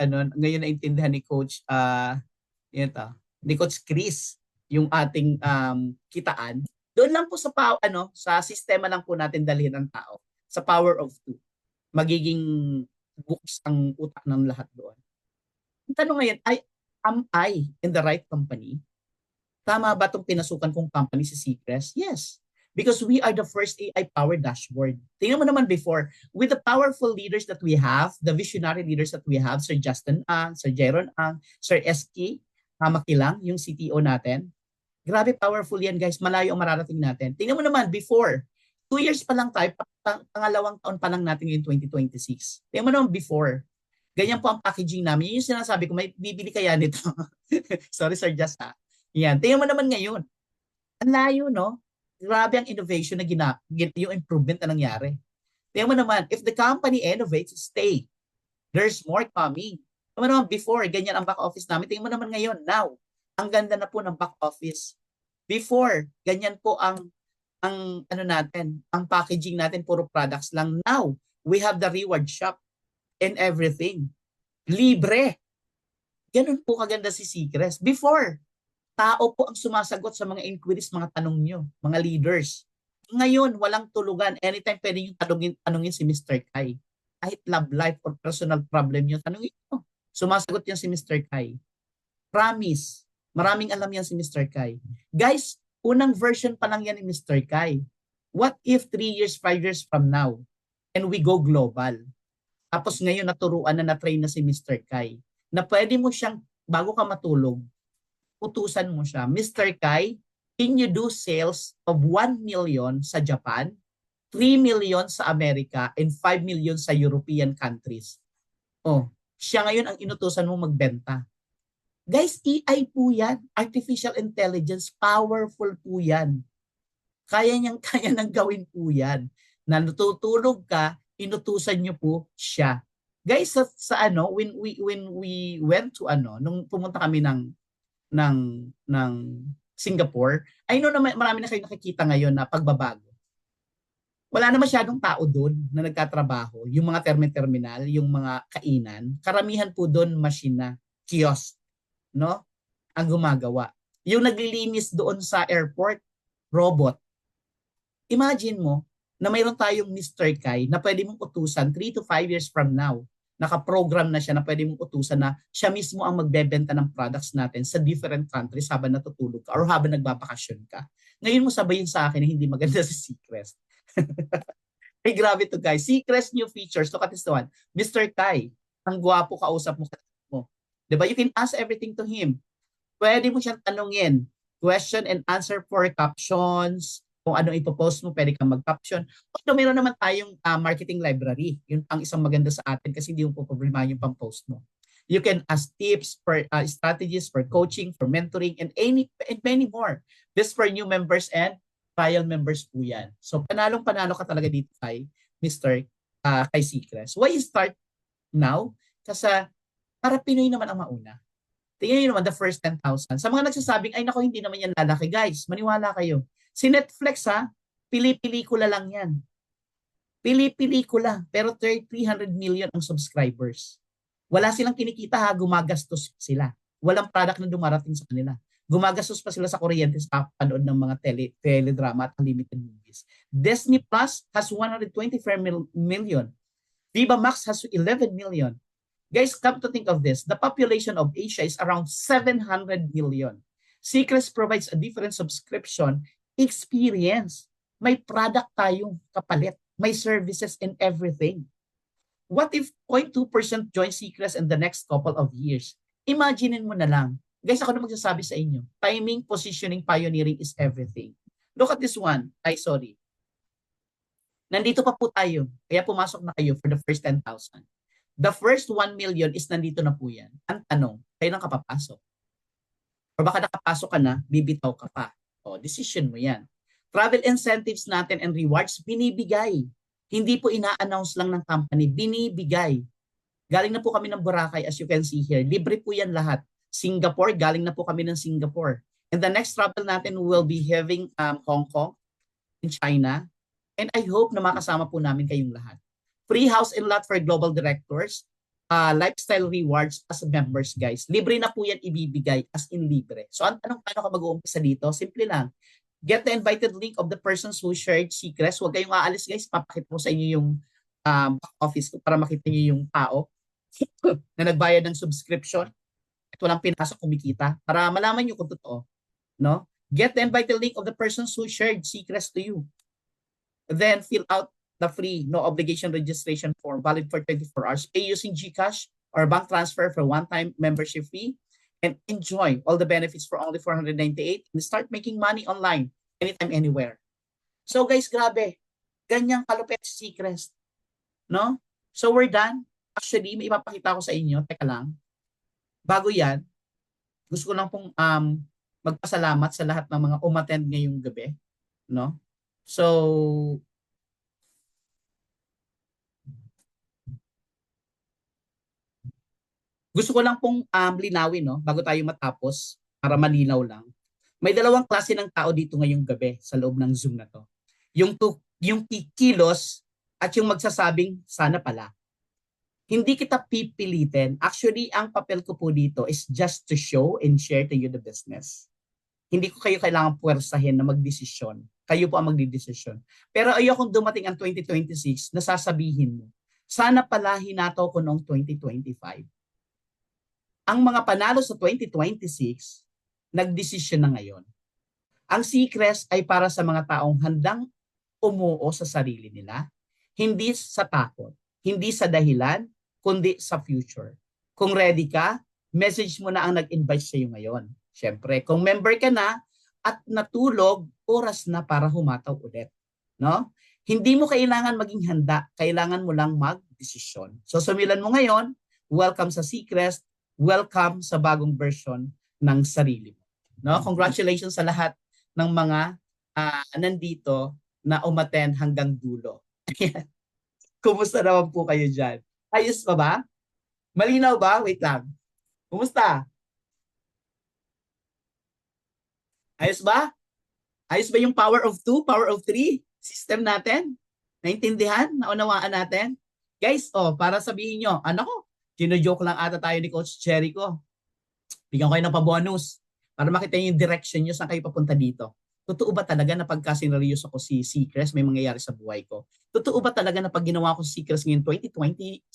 ni Coach Chris yung ating kitaan. Doon lang po sa sistema lang po natin dalhin ang tao. Sa power of two. Magiging bukas ang utak ng lahat doon. Ang tanong ngayon, am I in the right company? Tama ba itong pinasukan kong company si Seacrest? Yes. Because we are the first AI-powered dashboard. Tingnan mo naman before, with the powerful leaders that we have, the visionary leaders that we have, Sir Justin Ang, Sir Jeron Ang, Sir SK Makilang, yung CTO natin, grabe powerful yan guys, malayo ang mararating natin. Tingnan mo naman, before, 2 years pa lang tayo, pangalawang taon pa lang natin yung 2026. Tingnan mo naman before, ganyan po ang packaging namin. Yun yung sinasabi ko, may bibili kaya nito. Sorry Sir Just ha. Yan, tingnan mo naman ngayon. Ang layo, no? Grabe ang innovation na yung improvement na nangyari. Tingnan mo naman, if the company innovates, stay. There's more coming. Tingnan mo naman before, ganyan ang back office namin. Tingnan mo naman ngayon, now. Ang ganda na po ng back office. Before, ganyan po ang natin, ang packaging natin, puro products lang. Now, we have the reward shop and everything. Libre. Ganun po kaganda si Seacrest. Before, tao po ang sumasagot sa mga inquiries, mga tanong nyo, mga leaders. Ngayon, walang tulugan. Anytime pwede nyo tanungin si Mr. Kai. Kahit love life or personal problem nyo, tanungin nyo. Sumasagot yan si Mr. Kai. Promise. Maraming alam yan si Mr. Kai. Guys, unang version pa lang yan ni Mr. Kai. What if 3 years, 5 years from now, and we go global? Tapos ngayon naturuan na na-train na si Mr. Kai, na pwede mo siyang, bago ka matulog, utusan mo siya, Mr. Kai, can you do sales of 1 million sa Japan, 3 million sa Amerika, and 5 million sa European countries? Oh, siya ngayon ang inutusan mo magbenta. Guys, AI po yan. Artificial intelligence, powerful po yan. Kaya nang gawin po yan. Na natutulog ka, inutusan nyo po siya. Guys, when we went to nung pumunta kami ng Singapore, I know na marami na kayo nakikita ngayon na pagbabago. Wala na masyadong tao doon na nagtatrabaho. Yung mga terminal, yung mga kainan, karamihan po doon machine, kiosk, no? Ang gumagawa. Yung naglilinis doon sa airport, robot. Imagine mo na mayroon tayong Mr. Kai na pwede mong utusan 3 to 5 years from now. Naka-program na siya na pwede mong utusan na siya mismo ang magbebenta ng products natin sa different countries habang natutulog ka or habang nagbabakasyon ka. Ngayon mo sabayin sa akin na hindi maganda si Seacrest. Ay, grabe to guys. Seacrest new features. Look at this one. Mr. Kai, ang gwapo kausap mo. Diba? You can ask everything to him. Pwede mo siyang tanungin. Question and answer for captions. Kung ano ipopost mo, pwede kang mag-caption. Although meron naman tayong marketing library. Yun ang isang maganda sa atin kasi hindi mo po problema yung pang-post mo. You can ask tips for strategies for coaching, for mentoring, and many more. This for new members and trial members po yan. So panalong-panalo ka talaga dito kay Mr. Kai Seacrest. Why you start now? Kasi para Pinoy naman ang mauna. Tingnan niyo naman the first 10,000. Sa mga nagsasabing, ay nako, hindi naman yan lalaki. Guys, maniwala kayo. Si Netflix ha, pili-pelikula lang yan. Pili-pelikula. Pero 300 million ang subscribers. Wala silang kinikita ha, gumagastos sila. Walang product na dumarating sa kanila. Gumagastos pa sila sa kuryente sa panood ng mga teledrama at unlimited movies. Disney Plus has 124 million. Viva Max has 11 million. Guys, come to think of this, the population of Asia is around 700 million. Seacrest provides a different subscription experience. May product tayong kapalit. May services and everything. What if 0.2% join Seacrest in the next couple of years? Imaginein mo na lang. Guys, ako na magsasabi sa inyo. Timing, positioning, pioneering is everything. Look at this one. Ay, sorry. Nandito pa po tayo. Kaya pumasok na kayo for the first 10,000. The first 1 million is nandito na po yan. Ang tanong, kayo nang kapapasok. O baka nakapasok ka na, bibitaw ka pa. O, decision mo yan. Travel incentives natin and rewards, binibigay. Hindi po ina-announce lang ng company, binibigay. Galing na po kami ng Boracay, as you can see here. Libre po yan lahat. Singapore, galing na po kami ng Singapore. And the next travel natin will be having Hong Kong and China. And I hope na makasama po namin kayong lahat. Free house and lot for global directors, lifestyle rewards as members, guys. Libre na po yan ibibigay as in libre. So, paano ka mag-uumpisa dito? Simple lang. Get the invited link of the persons who shared Seacrest. Huwag kayong aalis, guys. Papakita ko sa inyo yung back office ko para makita niyo yung tao na nagbayad ng subscription at walang pinasok kumikita para malaman niyo kung totoo. No? Get the invited link of the persons who shared Seacrest to you. Then fill out the free, no obligation registration form valid for 24 hours. Pay using GCash or bank transfer for one-time membership fee and enjoy all the benefits for only 498 and start making money online anytime, anywhere. So guys, grabe. Ganyang kalupit si Seacrest. No? So we're done. Actually, may ipapakita ko sa inyo. Teka lang. Bago yan, gusto ko lang pong magpasalamat sa lahat ng mga umattend ngayong gabi. No? So, gusto ko lang pong linawin, no, bago tayo matapos, para malinaw lang. May dalawang klase ng tao dito ngayong gabi sa loob ng Zoom na to. Yung kikilos at yung magsasabing sana pala. Hindi kita pipilitin. Actually, ang papel ko po dito is just to show and share to you the business. Hindi ko kayo kailangan puwersahin na magdesisyon. Kayo po ang magdidesisyon. Pero ayokong dumating ang 2026 na sasabihin mo, sana pala hinataw ko noong 2025. Ang mga panalo sa 2026, nagdesisyon na ngayon. Ang Seacrest ay para sa mga taong handang umuo sa sarili nila, hindi sa takot, hindi sa dahilan, kundi sa future. Kung ready ka, message mo na ang nag-invite sa iyo ngayon. Siyempre, kung member ka na at natulog, oras na para humataw ulit. No? Hindi mo kailangan maging handa, kailangan mo lang mag-desisyon. So sumilan mo ngayon, welcome sa Seacrest, welcome sa bagong version ng sarili mo. No? Congratulations sa lahat ng mga nandito na umattend hanggang dulo. Kumusta naman po kayo dyan? Ayos pa ba? Malinaw ba? Wait lang. Kumusta? Ayos ba? Ayos ba yung power of 2, power of 3 system natin? Naintindihan? Naunawaan natin? Guys, para sabihin nyo, ko, gino-joke lang ata tayo ni Coach Jericho. Bigyan ko kayo ng pa-bonus para makita nyo yung direction nyo saan kayo papunta dito. Totoo ba talaga na pagka sinariyos ako si Seacrest, may mangyayari sa buhay ko? Totoo ba talaga na pag ginawa ko si Seacrest ngayon 2026,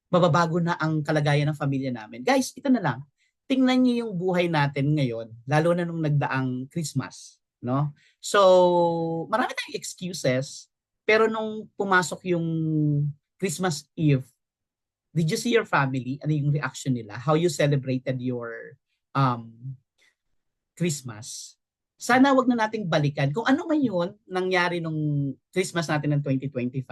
mababago na ang kalagayan ng pamilya namin? Guys, ito na lang. Tingnan niyo yung buhay natin ngayon, lalo na nung nagdaang Christmas. No? So, marami tayong excuses, pero nung pumasok yung Christmas Eve, did you see your family? Ano yung reaction nila? How you celebrated your Christmas? Sana wag na nating balikan. Kung ano man yun nangyari nung Christmas natin ng 2025,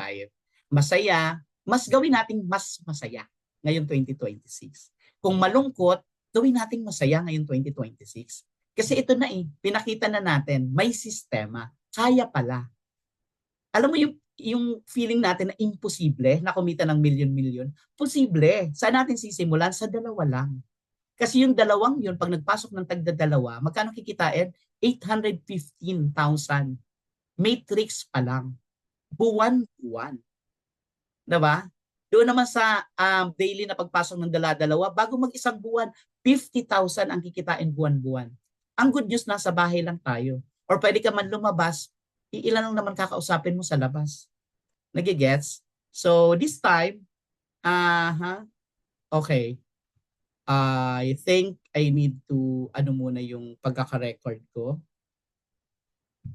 masaya, mas gawin nating mas masaya ngayon 2026. Kung malungkot, gawin nating masaya ngayon 2026. Kasi ito na pinakita na natin, may sistema, kaya pala. Alam mo yung feeling natin na imposible na kumita ng milyon-milyon, posible. Saan natin sisimulan? Sa dalawa lang. Kasi yung dalawang yun, pag nagpasok ng tagda-dalawa, magkano kikitain? 815,000. Matrix pa lang. Buwan-buwan. Diba? Doon naman sa daily na pagpasok ng dala-dalawa, bago mag-isang buwan, 50,000 ang kikitain buwan-buwan. Ang good news, nasa bahay lang tayo. Or pwede ka man lumabas, ilan lang naman kakausapin mo sa labas. Nagigets? So, this time, okay. I think I need to, ano muna yung pagkaka-record ko.